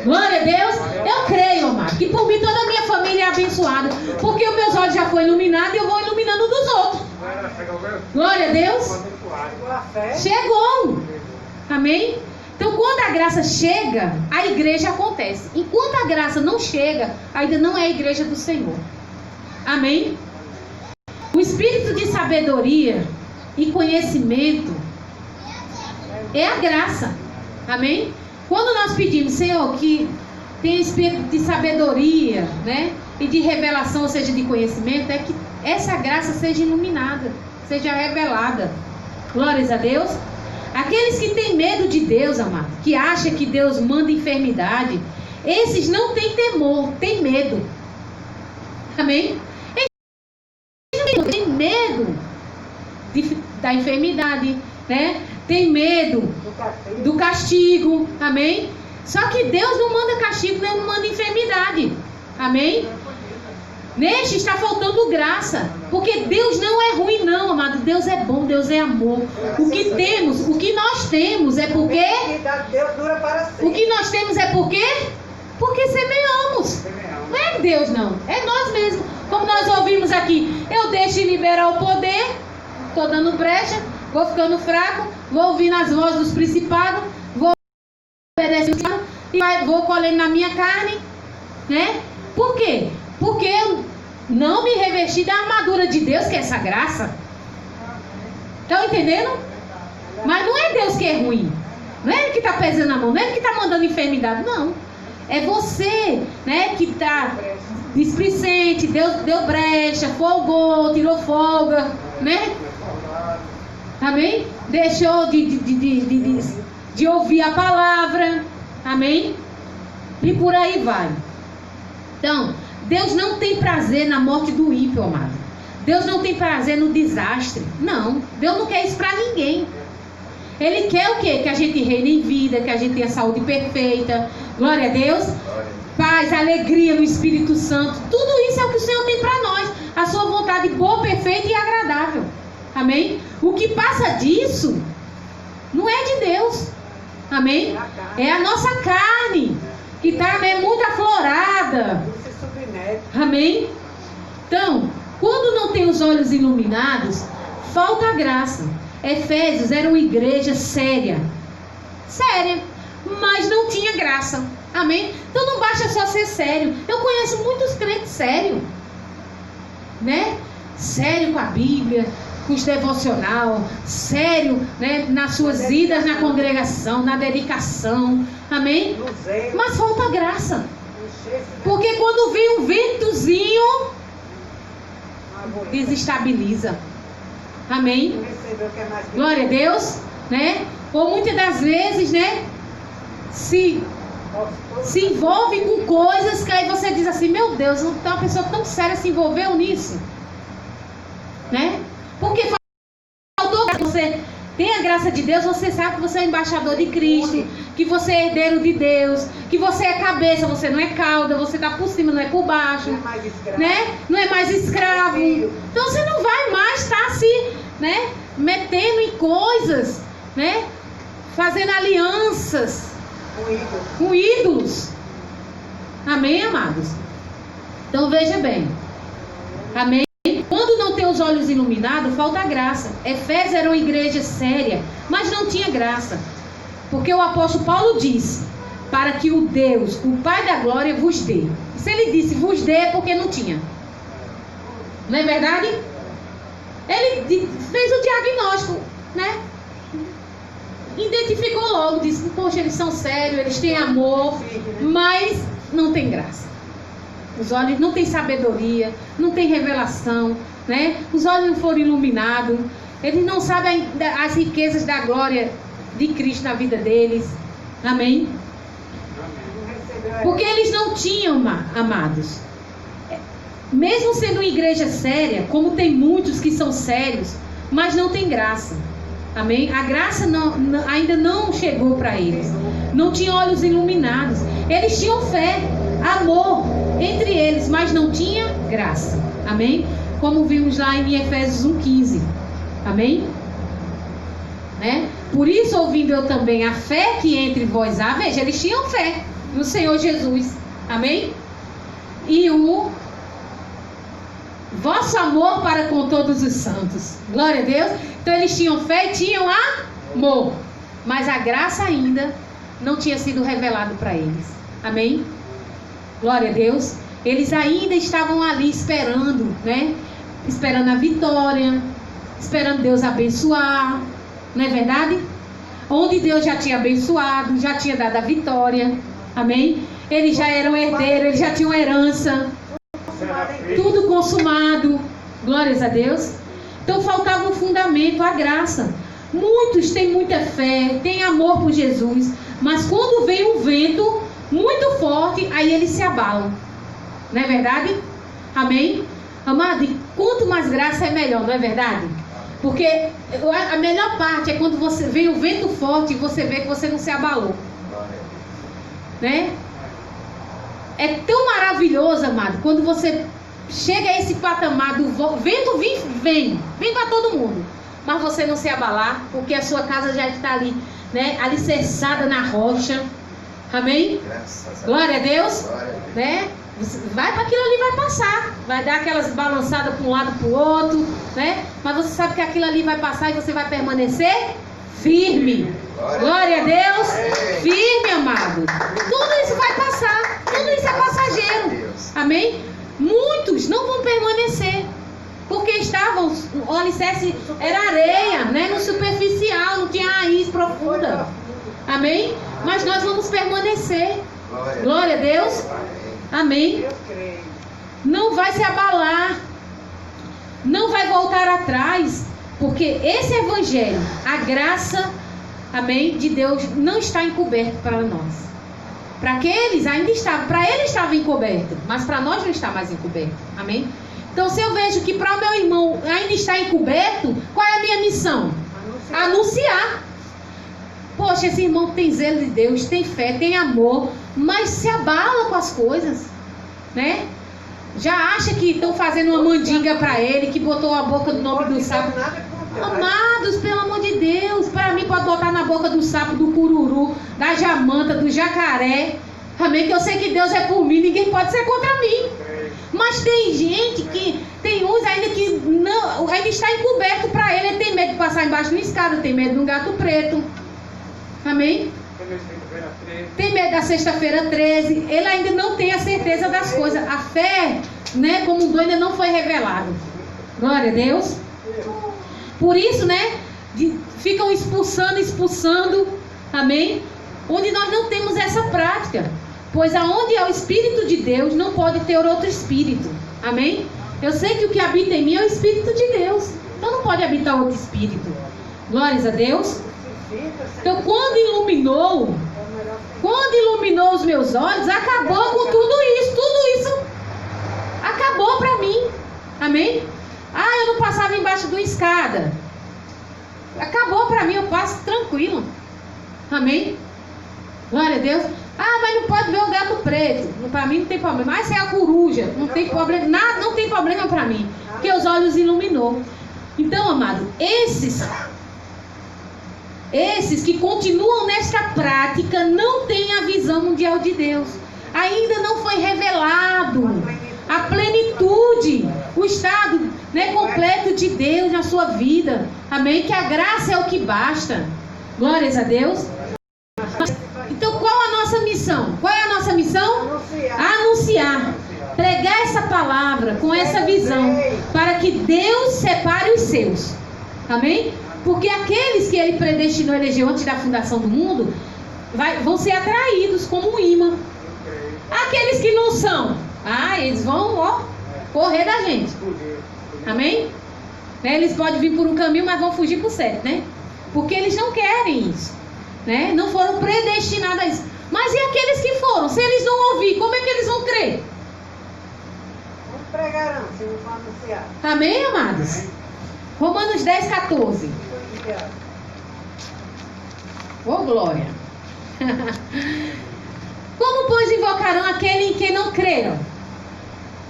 Glória a Deus. Eu creio, amado, que por mim toda a minha família é abençoada. Porque os meus olhos já foram iluminados e eu vou iluminando dos outros. Glória a Deus. Chegou. Amém? Então, quando a graça chega, a igreja acontece. Enquanto a graça não chega, ainda não é a igreja do Senhor. Amém? O espírito de sabedoria e conhecimento é a graça. Amém? Quando nós pedimos, Senhor, que tem espírito de sabedoria, né? E de revelação, ou seja, de conhecimento, é que essa graça seja iluminada, seja revelada. Glórias a Deus. Aqueles que têm medo de Deus, amado, que acham que Deus manda enfermidade, esses não têm temor, têm medo. Amém? Eles têm medo da enfermidade, né? Tem medo do castigo. Amém? Só que Deus não manda castigo, não manda enfermidade. Amém? Neste está faltando graça. Porque Deus não é ruim, não, amado. Deus é bom, Deus é amor. O que nós temos é porque. O que nós temos é porque semeamos. Não é Deus, não. É nós mesmos. Como nós ouvimos aqui. Eu deixo de liberar o poder. Estou dando brecha. Vou ficando fraco. Vou ouvindo as vozes dos principados. Vou obedecendo. E vou colhendo na minha carne. Né? Por quê? Porque eu não me revesti da armadura de Deus, que é essa graça. Estão entendendo? Mas não é Deus que é ruim. Não é Ele que está pesando a mão, não é Ele que está mandando enfermidade, não. É você, né, que está displicente, deu brecha, folgou, tirou folga, né? Amém? Deixou de ouvir a palavra. Amém? E por aí vai. Então, Deus não tem prazer na morte do ímpio, amado. Deus não tem prazer no desastre. Não, Deus não quer isso para ninguém. Ele quer o quê? Que a gente reine em vida, que a gente tenha saúde perfeita. Glória a Deus. Paz, alegria no Espírito Santo. Tudo isso é o que o Senhor tem para nós. A sua vontade boa, perfeita e agradável. Amém? O que passa disso não é de Deus. Amém? É a nossa carne que está, né, muito aflorada. Amém? Então, quando não tem os olhos iluminados, falta a graça. Efésios era uma igreja séria, mas não tinha graça. Amém? Então não basta só ser sério. Eu conheço muitos crentes sérios, né? Sério com a Bíblia, com os devocional, sério, né, nas suas idas na congregação, na dedicação. Amém? Mas falta graça. Porque quando vem um ventozinho, desestabiliza. Amém? Glória a Deus, né? Ou muitas das vezes, né, se envolve com coisas que aí você diz assim, meu Deus, uma pessoa tão séria se envolveu nisso, né? Porque faltou, você tem a graça de Deus, você sabe que você é embaixador de Cristo, que você é herdeiro de Deus, que você é cabeça, você não é cauda, você está por cima, não é por baixo, né? Não é mais escravo. Então você não vai mais estar se, né, metendo em coisas, né, fazendo alianças com ídolos. Amém, amados? Então veja bem. Amém? Quando não tem os olhos iluminados, falta graça. Efésios era uma igreja séria, mas não tinha graça. Porque o apóstolo Paulo disse, para que o Deus, o Pai da glória, vos dê. Se ele disse vos dê, é porque não tinha. Não é verdade? Ele fez o diagnóstico, né? Identificou logo, disse, poxa, eles são sérios, eles têm amor, mas não tem graça. Os olhos não têm sabedoria, não tem revelação, né? Os olhos não foram iluminados, eles não sabem as riquezas da glória de Cristo na vida deles. Amém? Porque eles não tinham, amados, mesmo sendo uma igreja séria, como tem muitos que são sérios, mas não tem graça. Amém? A graça ainda não chegou para eles. Não tinham olhos iluminados. Eles tinham fé, amor entre eles, mas não tinha graça. Amém? Como vimos lá em Efésios 1,15. Amém? Né? Por isso, ouvindo eu também a fé que entre vós há. Veja, eles tinham fé no Senhor Jesus. Amém? E o vosso amor para com todos os santos. Glória a Deus. Então eles tinham fé e tinham amor, mas a graça ainda não tinha sido revelado para eles. Amém? Glória a Deus. Eles ainda estavam ali esperando, né? Esperando a vitória, esperando Deus abençoar. Não é verdade? Onde Deus já tinha abençoado, já tinha dado a vitória. Amém? Eles já eram herdeiros, eles já tinham herança. Tudo consumado. Glórias a Deus. Então faltava um fundamento, a graça. Muitos têm muita fé, têm amor por Jesus, mas quando vem um vento muito forte, aí eles se abalam. Não é verdade? Amém? Amado, e quanto mais graça é melhor, não é verdade? Porque a melhor parte é quando você vem um vento forte e você vê que você não se abalou. Né? É tão maravilhoso, amado, quando você chega a esse patamar do vento vem para todo mundo, mas você não se abalar, porque a sua casa já está ali, né, alicerçada na rocha. Amém? Glória a Deus. Né? Vai para aquilo ali, vai passar, vai dar aquelas balançadas para um lado para o outro, né? Mas você sabe que aquilo ali vai passar e você vai permanecer firme. Glória a Deus. Firme, amado. Tudo isso vai passar, tudo isso é passageiro. Amém? Muitos não vão permanecer, porque estavam, o alicerce era areia, né? No superficial, não tinha profunda. Amém? Mas nós vamos permanecer. Glória a Deus. Amém. Eu creio. Não vai se abalar. Não vai voltar atrás. Porque esse evangelho, a graça, amém, de Deus não está encoberto para nós. Para aqueles ainda estava, para ele estava encoberto, mas para nós não está mais encoberto. Amém? Então, se eu vejo que para o meu irmão ainda está encoberto, qual é a minha missão? Anunciar. Poxa, esse irmão tem zelo de Deus, tem fé, tem amor, mas se abala com as coisas, né? Já acha que estão fazendo uma mandinga para ele, que botou a boca no nome do sapo. Amados, pelo amor de Deus, para mim pode botar na boca do sapo, do cururu, da jamanta, do jacaré. Amém? Que eu sei que Deus é por mim, ninguém pode ser contra mim. Mas tem gente que, tem uns ainda que não, ainda está encoberto para ele. Ele tem medo de passar embaixo da escada, tem medo de um gato preto. Amém? Tem medo da sexta-feira 13. Ele ainda não tem a certeza das coisas. A fé, né, como um dom ainda não foi revelado. Glória a Deus. Por isso, né, ficam expulsando, amém? Onde nós não temos essa prática. Pois aonde é o Espírito de Deus, não pode ter outro Espírito. Amém? Eu sei que o que habita em mim é o Espírito de Deus. Então não pode habitar outro Espírito. Glórias a Deus. Então quando iluminou os meus olhos, acabou com tudo isso acabou para mim. Amém? Ah, eu não passava embaixo de uma escada. Acabou para mim, eu passo tranquilo. Amém? Glória a Deus. Ah, mas não pode ver o gato preto. Para mim não tem problema. Ah, se é a coruja, não tem problema. Nada, não tem problema para mim. Porque os olhos iluminou. Então, amado, esses que continuam nesta prática não têm a visão mundial de Deus. Ainda não foi revelado a plenitude, o estado, né, completo de Deus na sua vida. Amém? Que a graça é o que basta. Glórias a Deus. Então qual a nossa missão? Qual é a nossa missão? Anunciar. Pregar essa palavra com essa visão, para que Deus separe os seus. Amém? Porque aqueles que Ele predestinou, elegeu antes da fundação do mundo, vão ser atraídos como um imã. Aqueles que não são, eles vão correr da gente. Amém? Né? Eles podem vir por um caminho, mas vão fugir por 7, né? Porque eles não querem isso, né? Não foram predestinados a isso. Mas e aqueles que foram? Se eles não ouvir, como é que eles vão crer? Não pregarão, se não for anunciar. Amém, amados? Romanos 10, 14. Ô, glória. Como, pois, invocarão aquele em quem não creram?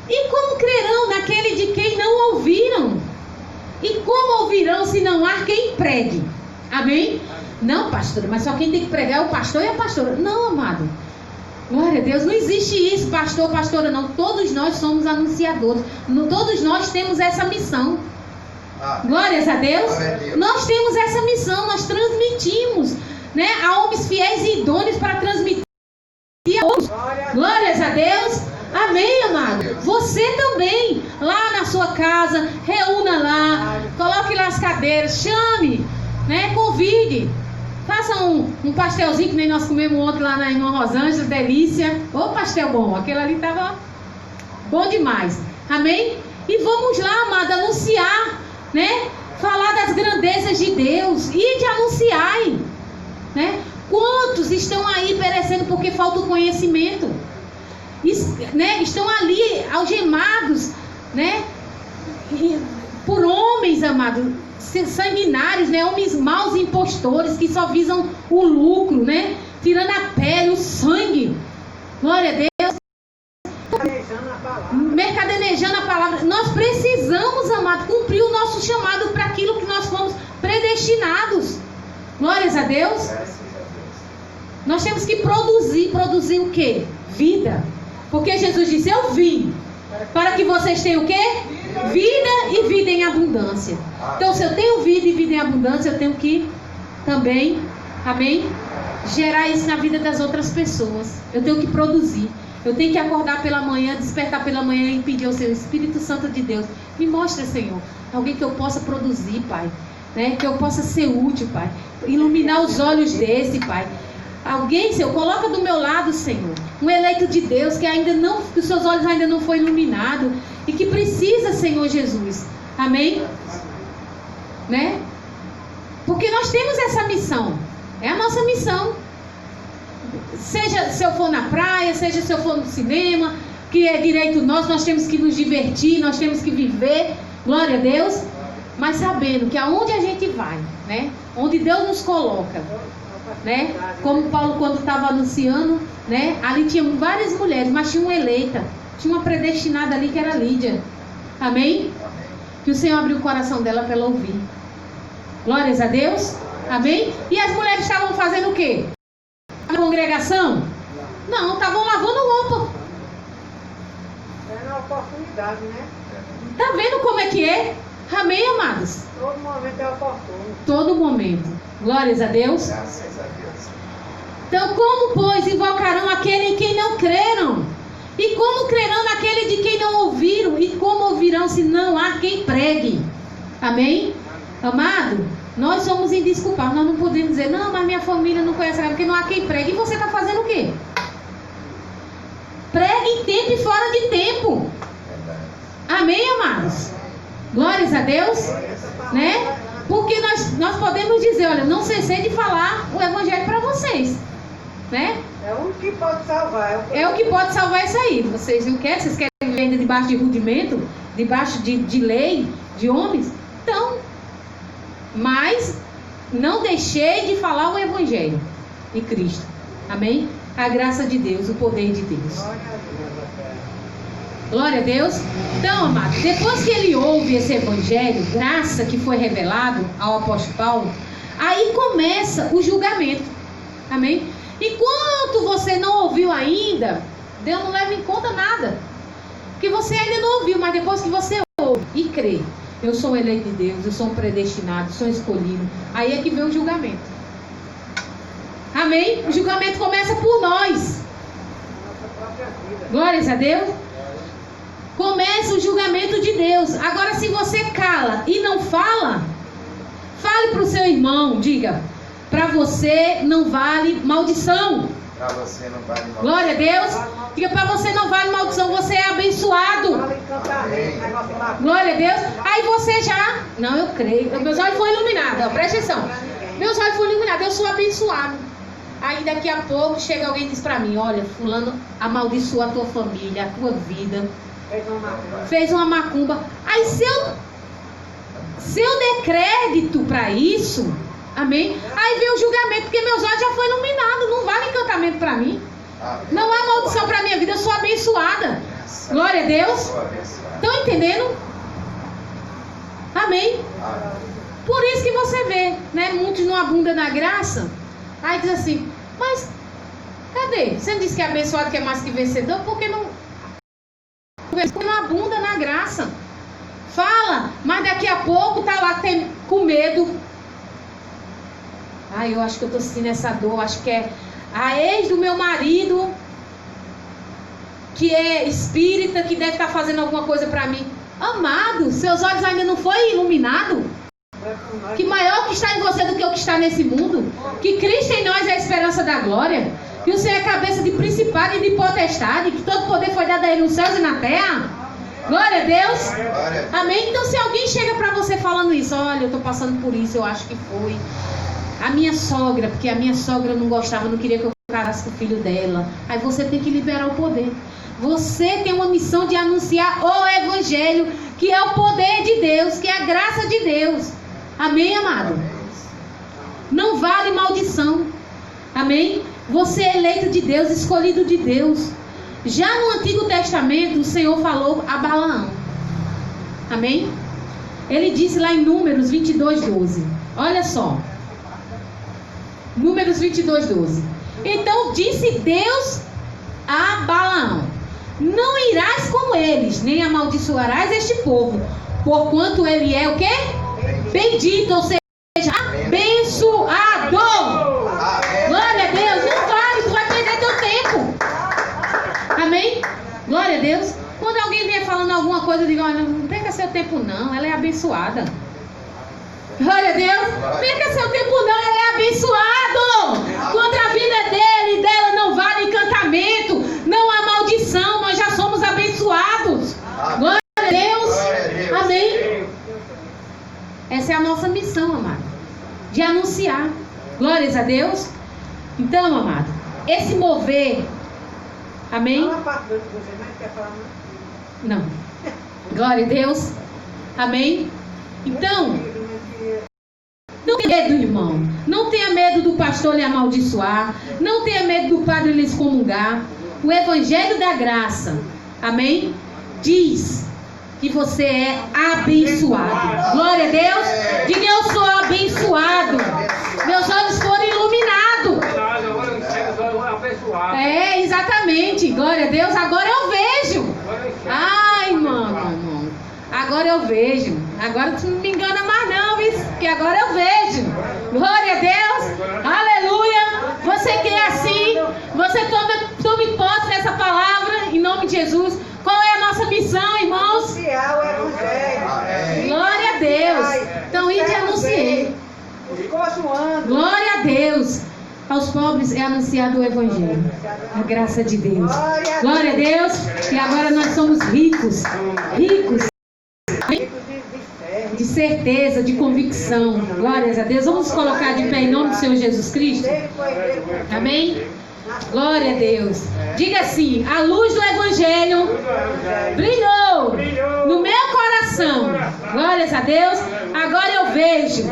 E como crerão naquele de quem não ouviram? E como ouvirão se não há quem pregue? Amém? Não, pastora, mas só quem tem que pregar é o pastor e a pastora. Não, amado. Glória a Deus, não existe isso, pastor, pastora, não. Todos nós somos anunciadores. Todos nós temos essa missão. Glórias a Deus. Nós temos essa missão, nós transmitimos, né, a homens fiéis e idôneos para transmitir a outros. Glórias a Deus. Amém, amado? Você também, lá na sua casa, reúna lá, coloque lá as cadeiras, chame, né, convide. Faça um pastelzinho que nem nós comemos ontem lá na irmã Rosângela, delícia. Ô, pastel bom, aquele ali estava bom demais. Amém? E vamos lá, amado, anunciar, né? Falar das grandezas de Deus e de anunciar, né? Quantos estão aí perecendo porque falta o conhecimento? Né? Estão ali algemados, né? Por homens, amados, sanguinários, né? Homens maus impostores que só visam o lucro, né? Tirando a pele, o sangue. Glória a Deus. Mercadenejando a palavra. Nós precisamos, amado, cumprir o nosso chamado para aquilo que nós fomos predestinados. Glórias a Deus. Nós temos que produzir o quê? Vida. Porque Jesus disse: eu vim para que vocês tenham o quê? Vida e vida em abundância. Então, se eu tenho vida e vida em abundância, eu tenho que também, amém, gerar isso na vida das outras pessoas. Eu tenho que produzir. Eu tenho que acordar pela manhã, despertar pela manhã e pedir ao Senhor, Espírito Santo de Deus, me mostra, Senhor, alguém que eu possa produzir, Pai. né? Que eu possa ser útil, Pai. Iluminar os olhos desse, Pai. Alguém, Senhor, coloca do meu lado, Senhor, um eleito de Deus que ainda não, que os seus olhos ainda não foi iluminado e que precisa, Senhor Jesus. Amém? Né? Porque nós temos essa missão. É a nossa missão. Seja se eu for na praia, seja se eu for no cinema, que é direito nosso, nós temos que nos divertir, nós temos que viver, glória a Deus, mas sabendo que aonde a gente vai, né? Onde Deus nos coloca, né? Como Paulo quando estava anunciando, né? Ali tinha várias mulheres, mas tinha uma eleita, tinha uma predestinada ali que era Lídia. Amém? Que o Senhor abriu o coração dela para ela ouvir. Glórias a Deus. Amém? E as mulheres estavam fazendo o quê? Na congregação? Não, estavam lavando roupa. É uma oportunidade, né? Tá vendo como é que é? Amém, amados? Todo momento é oportuno. Todo momento. Glórias a Deus. Graças a Deus. Então, como, pois, invocarão aquele em quem não creram? E como crerão naquele de quem não ouviram? E como ouvirão se não há quem pregue? Amém? Amado, nós somos indesculpáveis. Nós não podemos dizer, não, mas minha família não conhece, porque não há quem pregue. E você está fazendo o quê? Pregue em tempo e fora de tempo. Amém, amados? Glórias a Deus. Né? Porque nós podemos dizer, olha, não cessei de falar o evangelho para vocês. Né? É o que pode salvar. É o que pode salvar isso aí. Vocês não querem? Vocês querem viver ainda debaixo de rudimento? Debaixo de lei? De homens? Então, mas não deixei de falar o evangelho de Cristo. Amém? A graça de Deus, o poder de Deus. Glória a Deus. Então, amado, depois que ele ouve esse evangelho, graça que foi revelado ao apóstolo Paulo, aí começa o julgamento. Amém? Enquanto você não ouviu ainda, Deus não leva em conta nada. Porque você ainda não ouviu, mas depois que você ouve e crê, eu sou eleito de Deus, eu sou um predestinado, sou escolhido, aí é que vem o julgamento. Amém? O julgamento começa por nós. Glórias a Deus. Começa o julgamento de Deus. Agora, se você cala e não fala, fale para o seu irmão, diga, para você não vale maldição. Para você não vale maldição. Glória a Deus. Diga, para você não vale maldição, você é abençoado. Glória a Deus. Aí você já, não, eu creio. Meus olhos foram iluminados, ó, presta atenção. Meus olhos foram iluminados, eu sou abençoado. Aí daqui a pouco chega alguém e diz para mim, olha, fulano amaldiçoa a tua família, a tua vida. Fez uma macumba. Aí se eu der crédito para isso, amém? Aí vem o julgamento, porque meus olhos já foram iluminados. Não vale encantamento para mim. Não há maldição para minha vida, eu sou abençoada. Glória a Deus. Estão entendendo? Amém? Por isso que você vê, né? Muitos não abundam na graça. Aí diz assim, mas cadê? Você não disse que é abençoado, que é mais que vencedor? Por que não abunda na graça? Fala, mas daqui a pouco tá lá com medo. Eu acho que eu tô sentindo essa dor. Acho que é a ex do meu marido, que é espírita, que deve estar fazendo alguma coisa para mim. Amado, seus olhos ainda não foi iluminado? Que maior que está em você do que o que está nesse mundo. Que Cristo em nós é a esperança da glória. Que o Senhor é a cabeça de principado e de potestade. Que todo poder foi dado a Ele nos céus e na terra. Glória a Deus. Amém? Então se alguém chega para você falando isso, olha, eu estou passando por isso, eu acho que foi a minha sogra, porque a minha sogra não gostava, não queria que eu casasse com o filho dela. Aí você tem que liberar o poder. Você tem uma missão de anunciar o evangelho, que é o poder de Deus, que é a graça de Deus. Amém, amado? Não vale maldição. Amém? Você é eleito de Deus, escolhido de Deus. Já no Antigo Testamento, o Senhor falou a Balaão. Amém? Ele disse lá em Números 22:12. Olha só. Números 22:12. Então disse Deus a Balaão: não irás com eles, nem amaldiçoarás este povo, porquanto ele é o quê? Bendito, ou seja, abençoado. Glória a Deus. Não vale, tu vai perder teu tempo. Amém? Glória a Deus. Quando alguém vier falando alguma coisa, eu digo, olha, não perca seu tempo não, ela é abençoada. Glória a Deus. Perca seu tempo não, ele é abençoado. Contra a vida dele e dela não vale encantamento, não há maldição, nós já somos abençoados. Glória a Deus. Amém. Essa é a nossa missão, amado, de anunciar. Glórias a Deus. Então, amado, esse mover, amém? Não. Glória a Deus. Amém. Então, não tenha medo, irmão. Não tenha medo do pastor lhe amaldiçoar. Não tenha medo do padre lhe excomungar. O Evangelho da Graça, amém, diz que você é abençoado. Glória a Deus. Diga: eu sou abençoado. Meus olhos foram iluminados. É, exatamente. Glória a Deus. Agora eu vejo. Ai, irmão. Agora eu vejo. Agora tu não me engana mais não, viu? Que agora eu vejo. Glória a Deus. Aleluia. Você que é assim, você tome posse dessa palavra em nome de Jesus. Qual é a nossa missão, irmãos? Anunciar o Evangelho. Glória a Deus. Então, ide anunciei. Glória a Deus. Aos pobres é anunciado o Evangelho. A graça de Deus. Glória a Deus. E agora nós somos ricos. Ricos. De certeza, de convicção. Glórias a Deus. Vamos colocar de pé em nome do Senhor Jesus Cristo. Amém? Glória a Deus. Diga assim: a luz do Evangelho brilhou no meu coração. Glórias a Deus. Agora eu vejo.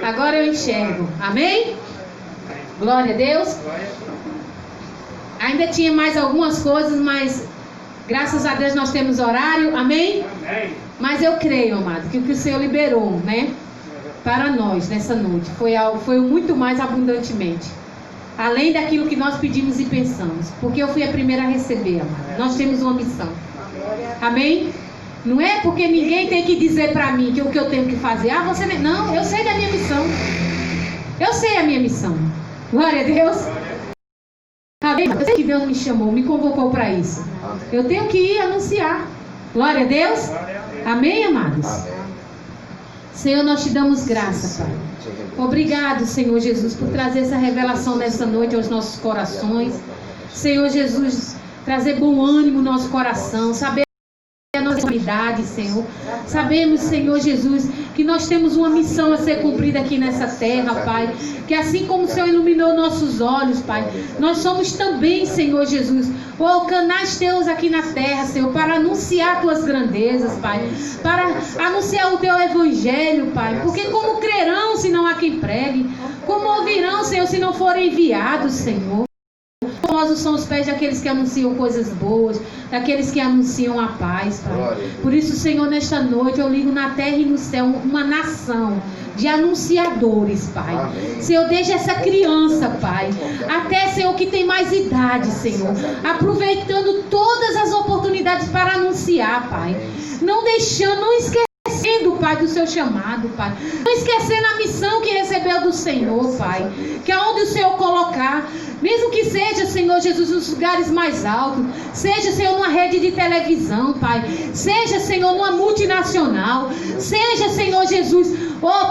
Agora eu enxergo. Amém? Glória a Deus. Ainda tinha mais algumas coisas, mas graças a Deus nós temos horário. Amém? Mas eu creio, amado, que o que o Senhor liberou, né, para nós nessa noite foi muito mais abundantemente, além daquilo que nós pedimos e pensamos, porque eu fui a primeira a receber, amado. Nós temos uma missão. Amém? Não é porque ninguém tem que dizer para mim que o que eu tenho que fazer. Ah, você não, eu sei da minha missão. Eu sei a minha missão. Glória a Deus. Amém? Eu sei que Deus me chamou, me convocou para isso. Eu tenho que ir anunciar. Glória a Deus. Amém, amados? Senhor, nós te damos graça, Pai. Obrigado, Senhor Jesus, por trazer essa revelação nessa noite aos nossos corações. Senhor Jesus, trazer bom ânimo no nosso coração, saber a nossa unidade, Senhor. Sabemos, Senhor Jesus, que nós temos uma missão a ser cumprida aqui nessa terra, Pai. Que assim como o Senhor iluminou nossos olhos, Pai, nós somos também, Senhor Jesus, canais teus aqui na terra, Senhor, para anunciar tuas grandezas, Pai, para anunciar o teu evangelho, Pai. Porque como crerão se não há quem pregue? Como ouvirão, Senhor, se não forem enviados, Senhor? Formosos são os pés daqueles que anunciam coisas boas, daqueles que anunciam a paz, Pai. Por isso, Senhor, nesta noite eu ligo na terra e no céu uma nação de anunciadores, Pai. Amém. Senhor, desde essa criança, Pai, até, Senhor, que tem mais idade, Senhor, aproveitando todas as oportunidades para anunciar, Pai. Não deixando, não esquecendo, Pai, do seu chamado, Pai. Não esquecendo a missão que recebeu do Senhor, Pai. Que aonde o Senhor colocar, mesmo que seja, Senhor Jesus, nos lugares mais altos, seja, Senhor, numa rede de televisão, Pai, seja, Senhor, numa multinacional, seja, Senhor Jesus,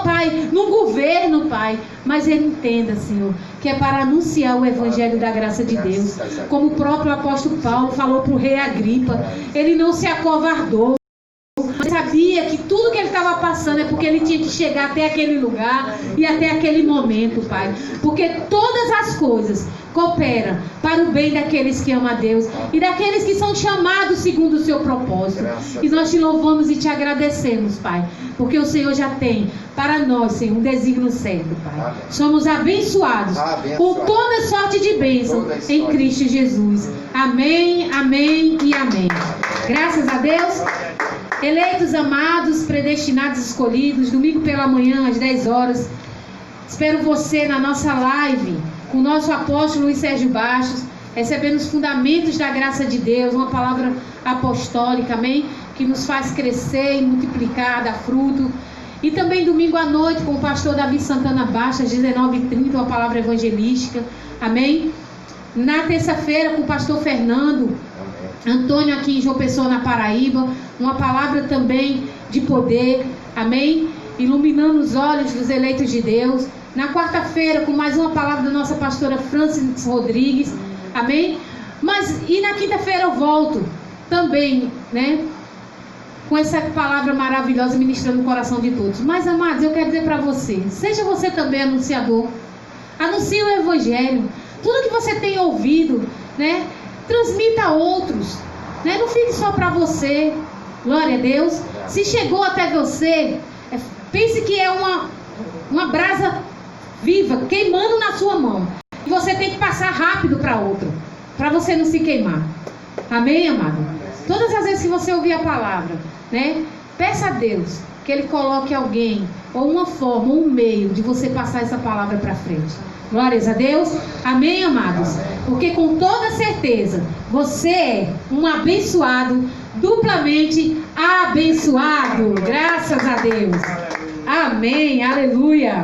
Pai, no governo, Pai, mas ele entenda, Senhor, que é para anunciar o evangelho da graça de Deus, como o próprio apóstolo Paulo falou para o rei Agripa. Ele não se acovardou. Ele sabia que tudo que ele estava passando é porque ele tinha que chegar até aquele lugar e até aquele momento, Pai. Porque todas as coisas cooperam para o bem daqueles que amam a Deus e daqueles que são chamados segundo o seu propósito. E nós te louvamos e te agradecemos, Pai, porque o Senhor já tem para nós, Senhor, um desígnio certo, Pai. Somos abençoados com toda sorte de bênção em Cristo Jesus. Amém, amém e amém. Graças a Deus. Eleitos, amados, predestinados, escolhidos, domingo pela manhã, às 10 horas. Espero você na nossa live, com o nosso apóstolo Luiz Sérgio Bastos, recebendo os fundamentos da graça de Deus, uma palavra apostólica, amém? Que nos faz crescer e multiplicar, dar fruto. E também domingo à noite, com o pastor Davi Santana Bastos, às 19h30, uma palavra evangelística, amém? Na terça-feira, com o pastor Fernando Antônio, aqui em João Pessoa, na Paraíba, uma palavra também de poder, amém? iluminando os olhos dos eleitos de Deus. Na quarta-feira, com mais uma palavra da nossa pastora Francis Rodrigues. Amém? E na quinta-feira eu volto também, né? Com essa palavra maravilhosa ministrando no coração de todos. Mas, amados, eu quero dizer para você, seja você também anunciador. Anuncie o Evangelho. Tudo que você tem ouvido, né? Transmita a outros, né? Não fique só para você. Glória a Deus. Se chegou até você, pense que é uma brasa viva, queimando na sua mão. E você tem que passar rápido para outro, para você não se queimar. Amém, amado? Todas as vezes que você ouvir a palavra, né? Peça a Deus que Ele coloque alguém, ou uma forma, ou um meio de você passar essa palavra para frente. Glórias a Deus. Amém, amados? Porque com toda certeza, você é um abençoado, duplamente abençoado. Graças a Deus. Amém. Aleluia.